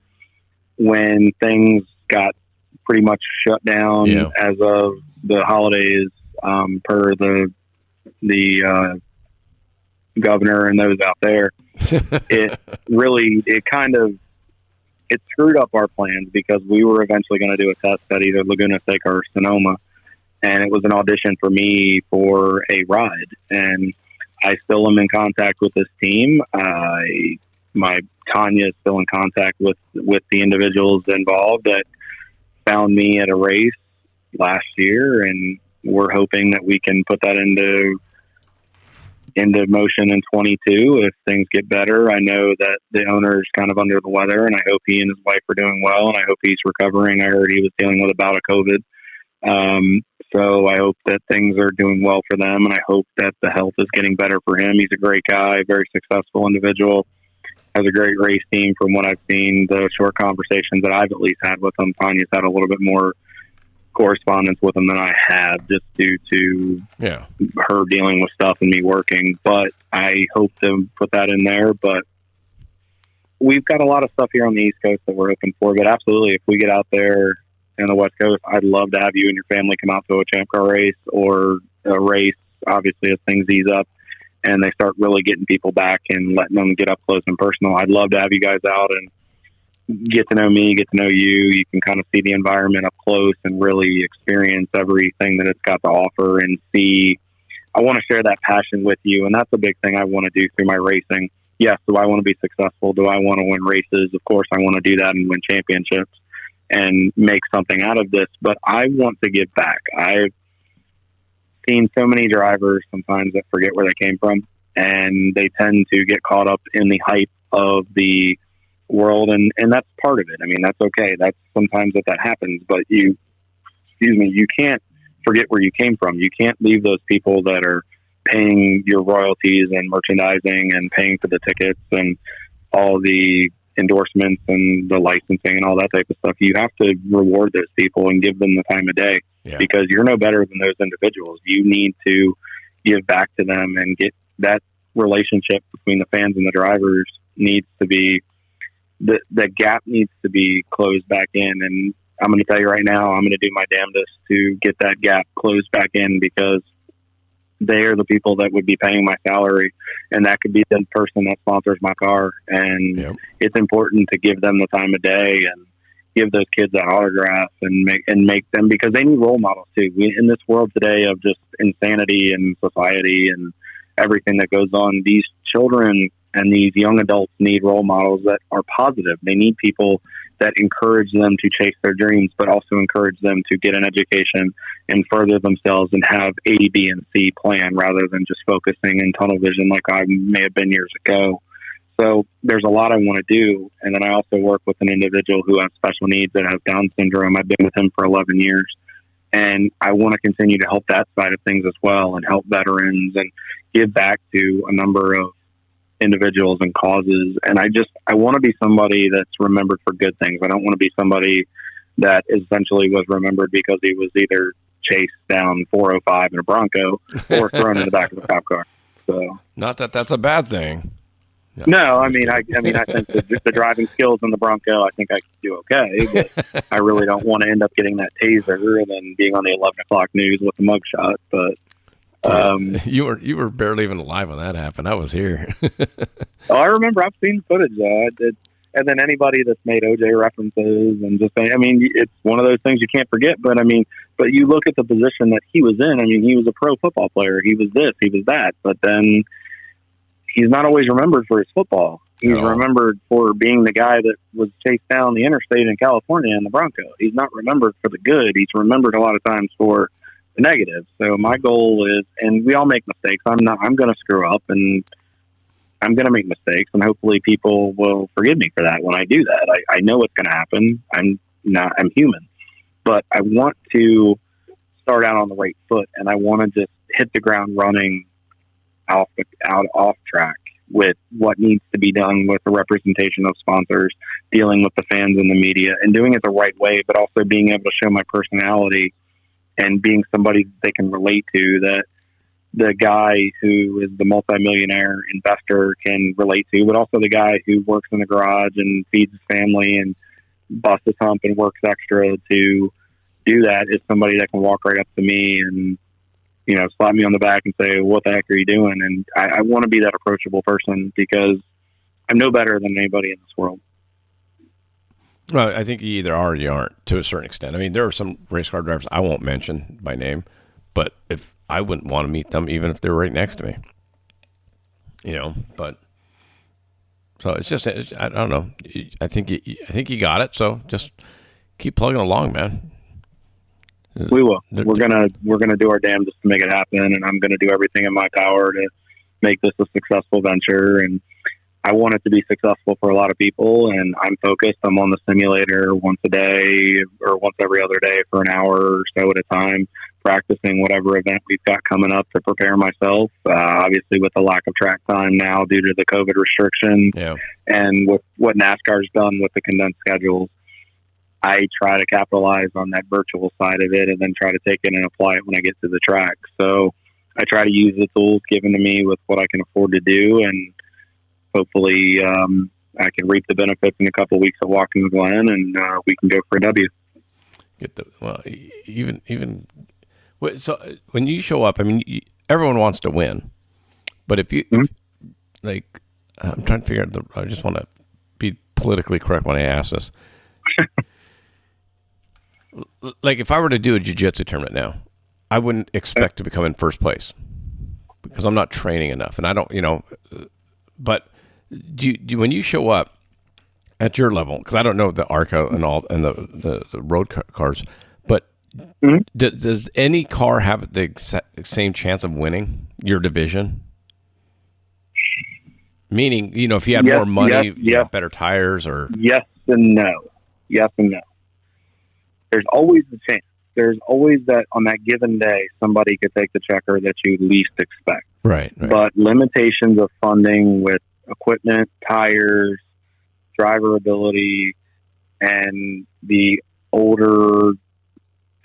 when things got pretty much shut down as of the holidays, per the governor and those out there. It screwed up our plans because we were eventually going to do a test at either Laguna Seca or Sonoma, and it was an audition for me for a ride. And I still am in contact with this team. My Tanya is still in contact with the individuals involved that found me at a race last year, and we're hoping that we can put that into motion in 22 if things get better. I know that the owner is kind of under the weather, and I hope he and his wife are doing well, and I hope he's recovering. I heard he was dealing with a bout of COVID. So I hope that things are doing well for them, and I hope that the health is getting better for him. He's a great guy, very successful individual, has a great race team from what I've seen, the short conversations that I've at least had with him. Tanya's had a little bit more correspondence with him than I have, just due to her dealing with stuff and me working. But I hope to put that in there. But we've got a lot of stuff here on the East Coast that we're hoping for. But absolutely, if we get out there in the West Coast, I'd love to have you and your family come out to a Champ Car race or a race, obviously, as things ease up and they start really getting people back and letting them get up close and personal. I'd love to have you guys out and get to know me, get to know you. You can kind of see the environment up close and really experience everything that it's got to offer and see. I want to share that passion with you, and that's a big thing I want to do through my racing. Yes, do I want to be successful? Do I want to win races? Of course, I want to do that and win championships and make something out of this, but I want to give back. I've seen so many drivers sometimes that forget where they came from, and they tend to get caught up in the hype of the world, and that's part of it. I mean, that's okay. That's sometimes that happens, but you can't forget where you came from. You can't leave those people that are paying your royalties and merchandising and paying for the tickets and all the endorsements and the licensing and all that type of stuff. You have to reward those people and give them the time of day, because you're no better than those individuals. You need to give back to them and get that relationship between the fans and the drivers needs to be, the gap needs to be closed back in. And I'm going to tell you right now, I'm going to do my damnedest to get that gap closed back in, because they are the people that would be paying my salary, and that could be the person that sponsors my car. And it's important to give them the time of day and give those kids that autograph and make them, because they need role models too. In this world today of just insanity and society and everything that goes on, these children and these young adults need role models that are positive. They need people that encourage them to chase their dreams, but also encourage them to get an education and further themselves and have A, B, and C plan, rather than just focusing in tunnel vision like I may have been years ago. So there's a lot I want to do. And then I also work with an individual who has special needs that has Down syndrome. I've been with him for 11 years. And I want to continue to help that side of things as well, and help veterans and give back to a number of individuals and causes. And I want to be somebody that's remembered for good things. I don't want to be somebody that essentially was remembered because he was either chased down 405 in a Bronco or thrown in the back of a cop car. So, not that that's a bad thing. No, I think the driving skills in the Bronco, I think I could do okay, but I really don't want to end up getting that taser and then being on the 11 o'clock news with the mugshot. But you were barely even alive when that happened. I was here. I remember. I've seen footage. And then anybody that's made OJ references and just, it's one of those things you can't forget. But you look at the position that he was in. He was a pro football player. He was this, he was that. But then he's not always remembered for his football. He's remembered for being the guy that was chased down the interstate in California in the Bronco. He's not remembered for the good. He's remembered a lot of times for the negative. So my goal is, and we all make mistakes. I'm going to screw up, and I'm going to make mistakes, and hopefully people will forgive me for that when I do that. I know it's going to happen. I'm human, but I want to start out on the right foot, and I want to just hit the ground running off track with what needs to be done with the representation of sponsors, dealing with the fans and the media, and doing it the right way, but also being able to show my personality and being somebody that they can relate to, that the guy who is the multimillionaire investor can relate to, but also the guy who works in the garage and feeds his family and busts his hump and works extra to do that is somebody that can walk right up to me and, you know, slap me on the back and say, what the heck are you doing? And I want to be that approachable person because I'm no better than anybody in this world. Well, I think you either are or you aren't to a certain extent. I mean, there are some race car drivers I won't mention by name, but if I wouldn't want to meet them even if they're right next to me, you know, but so I don't know. I think you got it. So just keep plugging along, man. We will. We're gonna do our damnedest to make it happen, and I'm gonna do everything in my power to make this a successful venture. And I want it to be successful for a lot of people. And I'm focused. I'm on the simulator once a day or once every other day for an hour or so at a time, practicing whatever event we've got coming up to prepare myself. Obviously, with the lack of track time now due to the COVID restrictions, and with what NASCAR's done with the condensed schedules, I try to capitalize on that virtual side of it and then try to take it and apply it when I get to the track. So I try to use the tools given to me with what I can afford to do, and hopefully I can reap the benefits in a couple of weeks of Watkins Glen, and we can go for a W. So when you show up, I mean, everyone wants to win, but if you like, I'm trying to figure out. I just want to be politically correct when I ask this. Like, if I were to do a jiu-jitsu tournament now, I wouldn't expect to become in first place because I'm not training enough, and I don't, you know. But do you, when you show up at your level, because I don't know the ARCA and all and the road cars, but does any car have the same chance of winning your division? Meaning, you know, if you had more money, you have better tires, or yes and no. Yes and no. There's always a chance. There's always that on that given day, somebody could take the checker that you least expect. Right. But limitations of funding with equipment, tires, driver ability, and the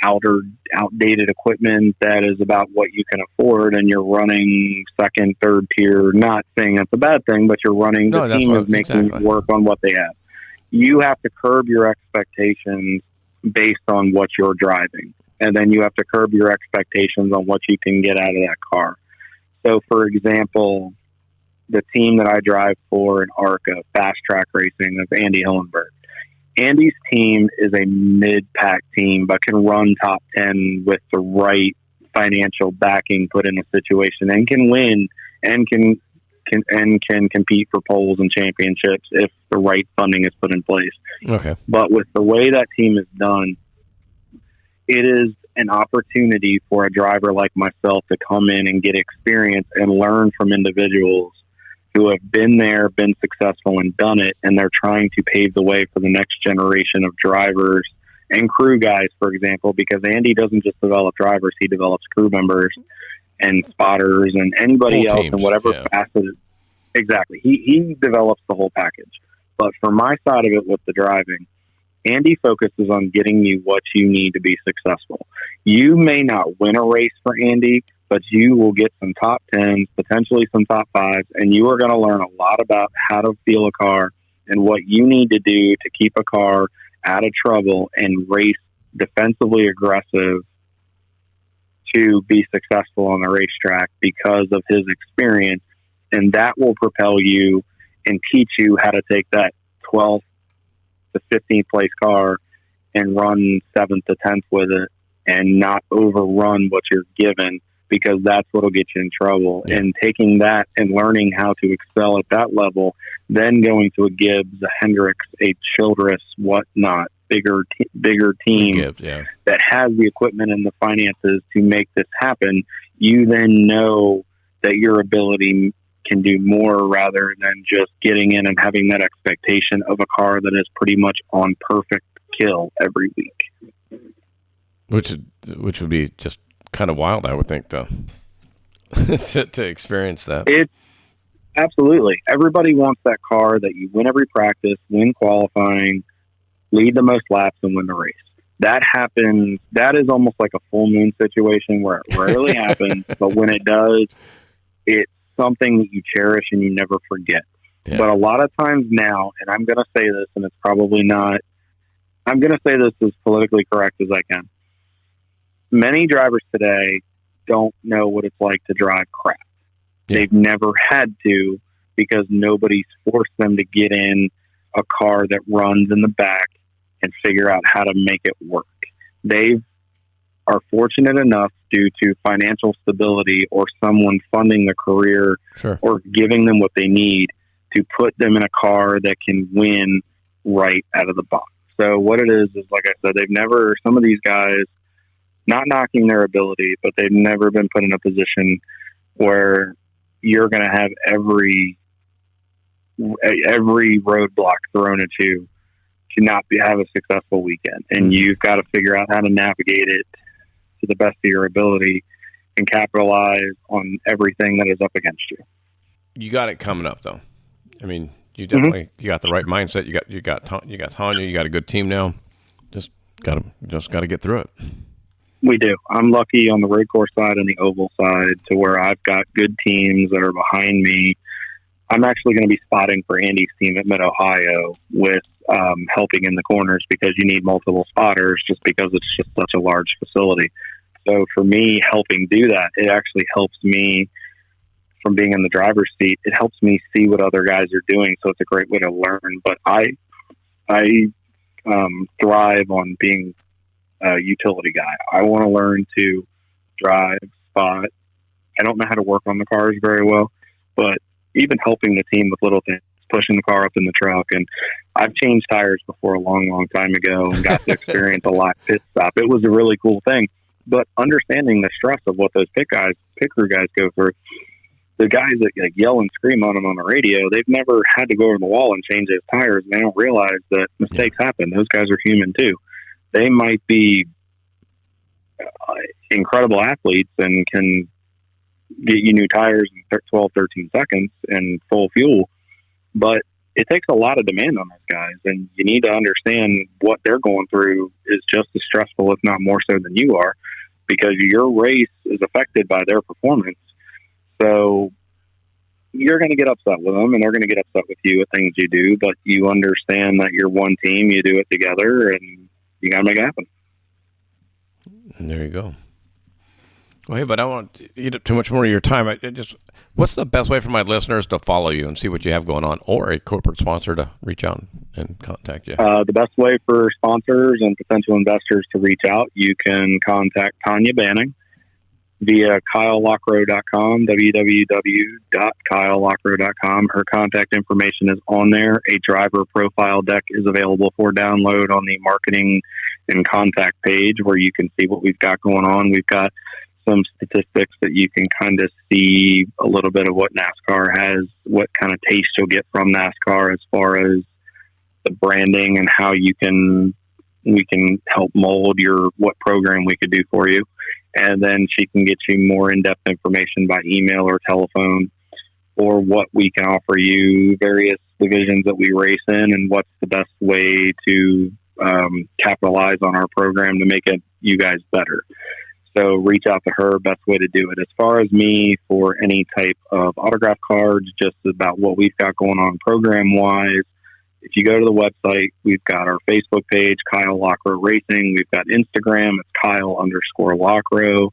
outdated equipment that is about what you can afford, and you're running second, third tier. Not saying that's a bad thing, but you're running. The team is making it work on what they have. You have to curb your expectations based on what you're driving. And then you have to curb your expectations on what you can get out of that car. So, for example, the team that I drive for in ARCA, Fast Track Racing, of Andy Hillenberg. Andy's team is a mid-pack team, but can run top 10 with the right financial backing put in a situation, and can win and can compete for poles and championships if the right funding is put in place. Okay. But with the way that team is done, it is an opportunity for a driver like myself to come in and get experience and learn from individuals who have been there, been successful, and done it, and they're trying to pave the way for the next generation of drivers and crew guys, for example, because Andy doesn't just develop drivers, he develops crew members and spotters and anybody else in whatever facet. Exactly. He develops the whole package. But for my side of it with the driving, Andy focuses on getting you what you need to be successful. You may not win a race for Andy, but you will get some top 10s, potentially some top 5s, and you are going to learn a lot about how to feel a car and what you need to do to keep a car out of trouble and race defensively aggressive to be successful on the racetrack because of his experience. And that will propel you and teach you how to take that 12th to 15th place car and run 7th to 10th with it and not overrun what you're given, because that's what'll get you in trouble. Yeah. And taking that and learning how to excel at that level, then going to a Gibbs, a Hendricks, a Childress, whatnot, bigger team Gibbs, that has the equipment and the finances to make this happen, you then know that your ability can do more rather than just getting in and having that expectation of a car that is pretty much on perfect kill every week. which would be just kind of wild, I would think, to to experience that. It absolutely. Everybody wants that car that you win every practice, win qualifying, lead the most laps, and win the race. That happens. That is almost like a full moon situation where it rarely happens, but when it does, it's something that you cherish and you never forget. Yeah. But a lot of times now, and I'm going to say this, and it's probably not, I'm going to say this as politically correct as I can. Many drivers today don't know what it's like to drive crap. Yeah. They've never had to because nobody's forced them to get in a car that runs in the back and figure out how to make it work. They are fortunate enough due to financial stability or someone funding the career sure. or giving them what they need to put them in a car that can win right out of the box. So what it is like I said, some of these guys, not knocking their ability, but they've never been put in a position where you're going to have every roadblock thrown at you to not have a successful weekend. And you've got to figure out how to navigate it to the best of your ability and capitalize on everything that is up against you. You got it coming up, though. I mean, you definitely you got the right mindset. You got Tanya. You got a good team now. Just got to get through it. We do. I'm lucky on the road course side and the oval side to where I've got good teams that are behind me. I'm actually going to be spotting for Andy's team at Mid-Ohio with helping in the corners because you need multiple spotters just because it's just such a large facility. So for me, helping do that, it actually helps me from being in the driver's seat. It helps me see what other guys are doing. So it's a great way to learn. But I thrive on being a utility guy. I want to learn to drive, spot. I don't know how to work on the cars very well, but even helping the team with little things, pushing the car up in the truck. And I've changed tires before a long, long time ago and got to experience a live pit stop. It was a really cool thing. But understanding the stress of what those pit crew guys go through, the guys that like yell and scream on them on the radio, they've never had to go over the wall and change those tires. And they don't realize that mistakes happen. Those guys are human too. They might be incredible athletes and can get you new tires in 12, 13 seconds and full fuel. But it takes a lot of demand on those guys. And you need to understand what they're going through is just as stressful, if not more so than you are, because your race is affected by their performance. So you're going to get upset with them and they're going to get upset with you at things you do, but you understand that you're one team, you do it together, and you got to make it happen. And there you go. Well, hey, but I don't want to eat up too much more of your time. What's the best way for my listeners to follow you and see what you have going on, or a corporate sponsor to reach out and contact you? The best way for sponsors and potential investors to reach out, you can contact Tanya Banning via KyleLockrow.com, www.KyleLockrow.com. Her contact information is on there. A driver profile deck is available for download on the marketing and contact page where you can see what we've got going on. We've got some statistics that you can kind of see a little bit of what NASCAR has, what kind of taste you'll get from NASCAR as far as the branding and how we can help mold what program we could do for you. And then she can get you more in-depth information by email or telephone, or what we can offer you, various divisions that we race in, and what's the best way to capitalize on our program to make it you guys better. So reach out to her, best way to do it. As far as me, for any type of autograph cards, just about what we've got going on program-wise, if you go to the website, we've got our Facebook page, Kyle Lockrow Racing. We've got Instagram, it's Kyle_Lockrow.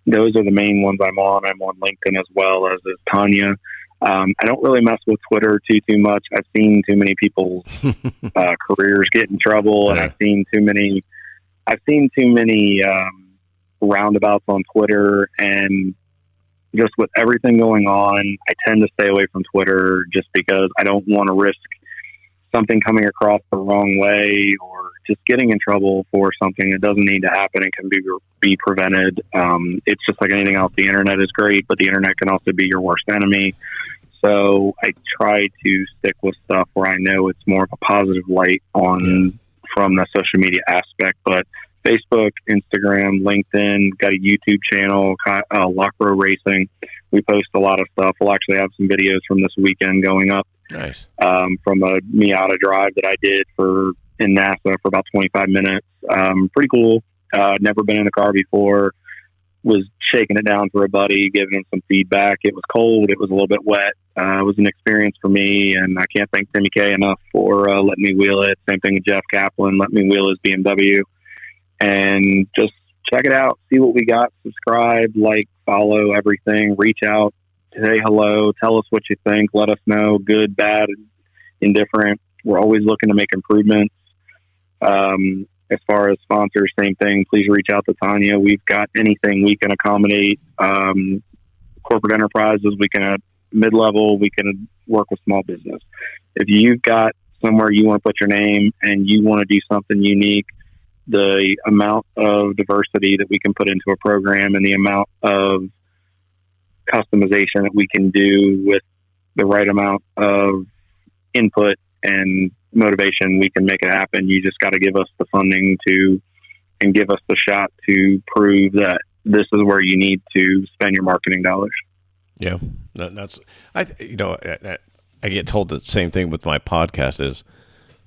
Those are the main ones I'm on. I'm on LinkedIn as well, as is Tanya. I don't really mess with Twitter too much. I've seen too many people's careers get in trouble, and I've seen too many roundabouts on Twitter, and just with everything going on, I tend to stay away from Twitter just because I don't want to risk something coming across the wrong way or just getting in trouble for something that doesn't need to happen and can be prevented. It's just like anything else. The internet is great, but the internet can also be your worst enemy. So I try to stick with stuff where I know it's more of a positive light on from the social media aspect. But Facebook, Instagram, LinkedIn, got a YouTube channel, Lockrow Racing. We post a lot of stuff. We'll actually have some videos from this weekend going up. Nice. From a Miata drive that I did in NASA for about 25 minutes. Pretty cool. Never been in a car before. Was shaking it down for a buddy, giving him some feedback. It was cold. It was a little bit wet. It was an experience for me, and I can't thank Timmy K enough for letting me wheel it. Same thing with Jeff Kaplan, let me wheel his BMW. And just check it out, see what we got, subscribe, like, follow, everything, reach out, say hello, tell us what you think, let us know, good, bad, indifferent. We're always looking to make improvements. As far as sponsors, same thing. Please reach out to Tanya. We've got anything we can accommodate. Corporate enterprises, we can mid-level, we can work with small business. If you've got somewhere you want to put your name and you want to do something unique, the amount of diversity that we can put into a program and the amount of customization that we can do with the right amount of input and motivation, we can make it happen. You just got to give us the funding and give us the shot to prove that this is where you need to spend your marketing dollars. Yeah, I get told the same thing with my podcast is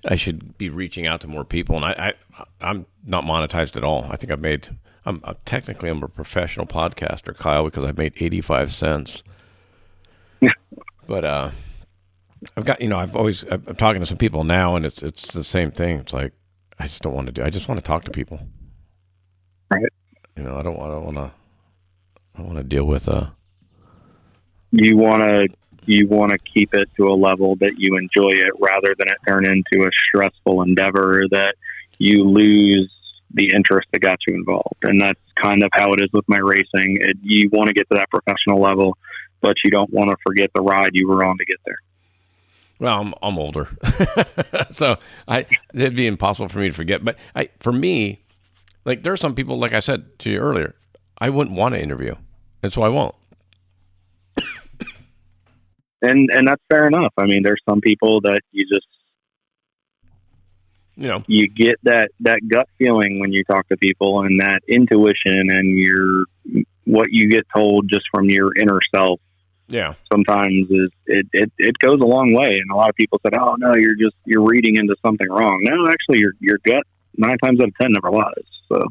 I should be reaching out to more people, and I'm not monetized at all. I think I'm technically a professional podcaster, Kyle, because I've made 85 cents. But I'm talking to some people now, and it's the same thing. It's like I just want to talk to people. Right. I don't want to deal with You want to keep it to a level that you enjoy it, rather than it turn into a stressful endeavor that you lose the interest that got you involved. And that's kind of how it is with my racing. You want to get to that professional level, but you don't want to forget the ride you were on to get there. Well, I'm older, so it'd be impossible for me to forget. But for me, like there are some people, like I said to you earlier, I wouldn't want to interview, and so I won't. And that's fair enough. I mean, there's some people that you just, you get that gut feeling when you talk to people, and that intuition and what you get told just from your inner self. Yeah. Sometimes it goes a long way. And a lot of people said, "Oh no, you're reading into something wrong." No, actually your gut 9 times out of 10 never lies. So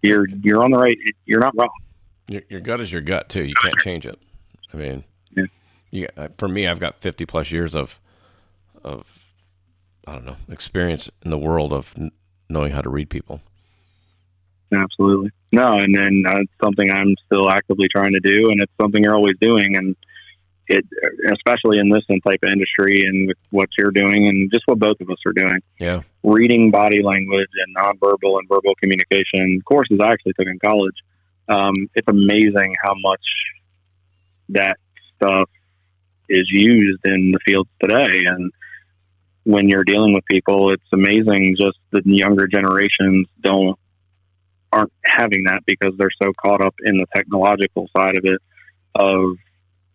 you're on the right. You're not wrong. Your gut is your gut too. You can't change it. I mean, for me, I've got 50 plus years of I don't know, experience in the world of knowing how to read people. Absolutely. No, and then it's something I'm still actively trying to do, and it's something you're always doing, and it, especially in this type of industry and with what you're doing and just what both of us are doing. Yeah. Reading body language and nonverbal and verbal communication courses I actually took in college. It's amazing how much that stuff is used in the field today. And when you're dealing with people, it's amazing just the younger generations aren't having that because they're so caught up in the technological side of it, of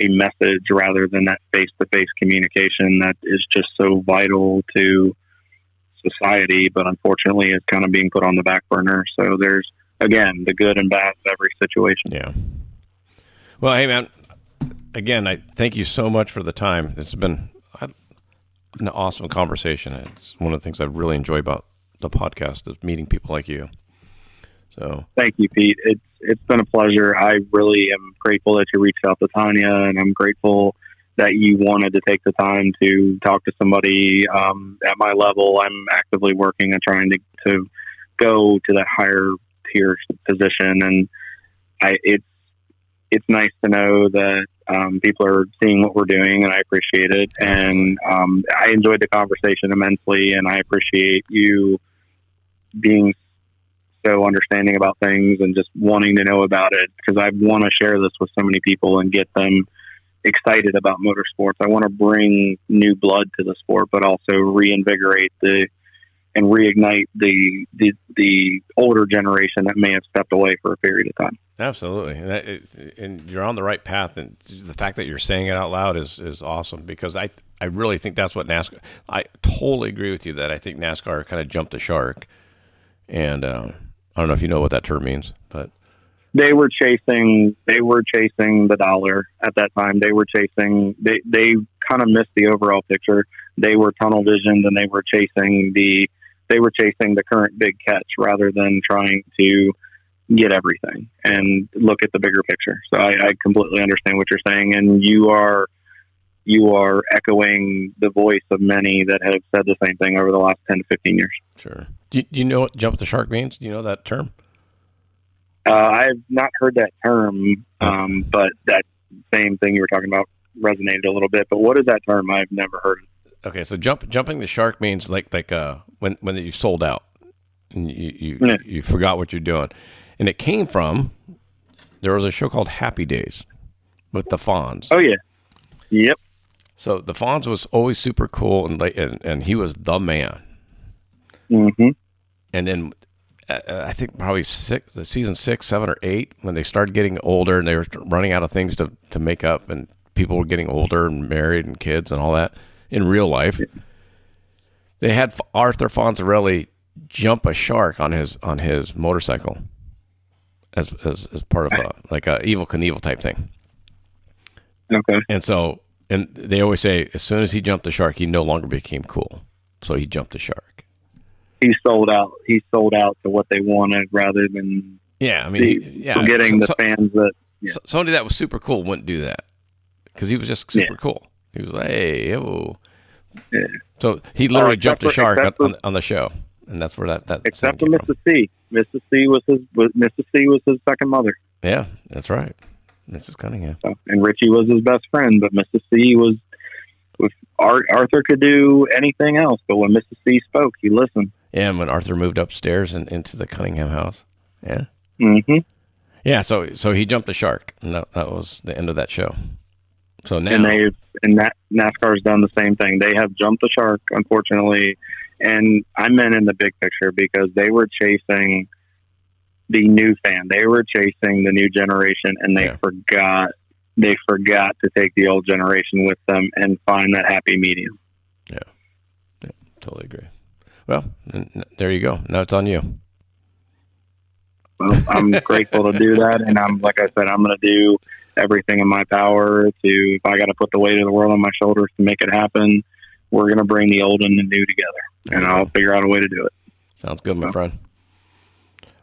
a message rather than that face-to-face communication that is just so vital to society, but unfortunately is kind of being put on the back burner. So there's, again, the good and bad of every situation. Yeah. Well, hey, man, again, I thank you so much for the time. This has been an awesome conversation. It's one of the things I really enjoy about the podcast is meeting people like you. So thank you, Pete. It's been a pleasure. I really am grateful that you reached out to Tanya, and I'm grateful that you wanted to take the time to talk to somebody at my level. I'm actively working and trying to go to that higher tier position, and it's nice to know that people are seeing what we're doing, and I appreciate it. And I enjoyed the conversation immensely, and I appreciate you being so understanding about things and just wanting to know about it, because I want to share this with so many people and get them excited about motorsports. I want to bring new blood to the sport, but also reinvigorate and reignite the older generation that may have stepped away for a period of time. Absolutely. And you're on the right path. And the fact that you're saying it out loud is awesome, because I really think that's what NASCAR, I totally agree with you that I think NASCAR kind of jumped the shark. And I don't know if you know what that term means, but they were chasing the dollar at that time. They were chasing, they kind of missed the overall picture. They were tunnel visioned, and they were chasing the current big catch rather than trying to get everything and look at the bigger picture. So I completely understand what you're saying, and you are echoing the voice of many that have said the same thing over the last 10 to 15 years. Sure. Do you know what jump the shark means? Do you know that term? I've not heard that term, but that same thing you were talking about resonated a little bit. But what is that term? I've never heard it. Okay, so jumping the shark means like when you sold out and you forgot what you're doing, and it came from, there was a show called Happy Days with the Fonz. Oh yeah, yep. So the Fonz was always super cool, and he was the man. Mm-hmm. And then I think probably season 6, 7, or 8, when they started getting older and they were running out of things to make up, and people were getting older and married and kids and all that in real life. They had Arthur Fonzarelli jump a shark on his motorcycle as part of a Evel Knievel type thing. Okay. And they always say as soon as he jumped the shark, he no longer became cool. So he jumped the shark. He sold out to what they wanted rather than forgetting the fans that somebody that was super cool wouldn't do that because he was just super cool. He was like, hey, oh. Yeah. So he literally jumped a shark on the show, and that's where that except for Mrs. C. Mrs. C was his second mother. Yeah, that's right, Mrs. Cunningham. So, and Richie was his best friend, but Mrs. C was. With Arthur could do anything else, but when Mrs. C spoke, he listened. Yeah, and when Arthur moved upstairs and into the Cunningham house. Yeah. Mm-hmm. Yeah, so he jumped the shark, and that was the end of that show. So now, NASCAR's done the same thing. They have jumped the shark, unfortunately, and I meant in the big picture because they were chasing the new fan. They were chasing the new generation, and they forgot. They forgot to take the old generation with them and find that happy medium. Yeah, totally agree. Well, there you go. Now it's on you. Well, I'm grateful to do that, and like I said, I'm going to do everything in my power to. If I got to put the weight of the world on my shoulders to make it happen, we're going to bring the old and the new together, and I'll figure out a way to do it. Sounds good, my friend.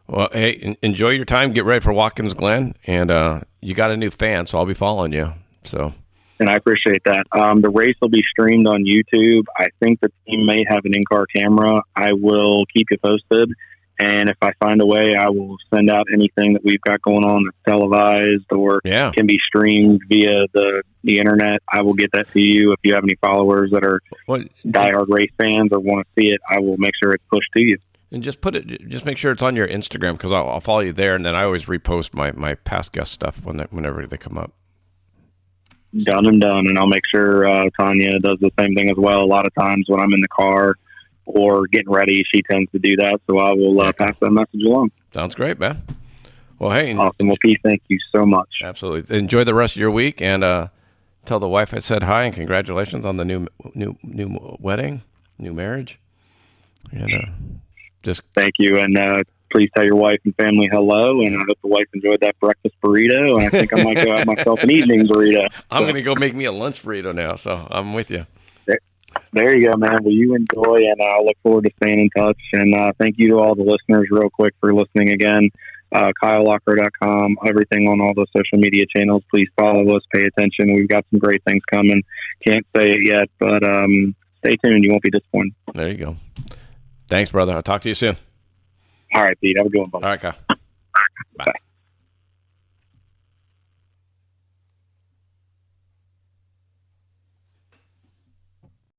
Well, hey, enjoy your time. Get ready for Watkins Glen, and you got a new fan, so I'll be following you. So, and I appreciate that. The race will be streamed on YouTube. I think the team may have an in-car camera. I will keep you posted, and if I find a way, I will send out anything that we've got going on that's televised or can be streamed via the internet. I will get that to you. If you have any followers that are diehard race fans or want to see it, I will make sure it's pushed to you. And just make sure it's on your Instagram because I'll follow you there, and then I always repost my past guest stuff whenever they come up. Done, and I'll make sure Tanya does the same thing as well. A lot of times when I'm in the car or getting ready, she tends to do that, so I will pass that message along. Sounds great, man. Well, hey. Awesome. Well, Pete, thank you so much. Absolutely. Enjoy the rest of your week, and tell the wife I said hi, and congratulations on the new wedding, new marriage. And just thank you, and please tell your wife and family hello, and I hope the wife enjoyed that breakfast burrito, and I think I might go have myself an evening burrito. I'm going to go make me a lunch burrito now, so I'm with you. There you go, man. Well, you enjoy, and I look forward to staying in touch, and thank you to all the listeners real quick for listening again. KyleLockrow.com, everything on all the social media channels. Please follow us, pay attention. We've got some great things coming. Can't say it yet, but stay tuned. You won't be disappointed. There you go. Thanks, brother. I'll talk to you soon. All right, Pete. Have a good one, buddy. All right, Kyle. Bye.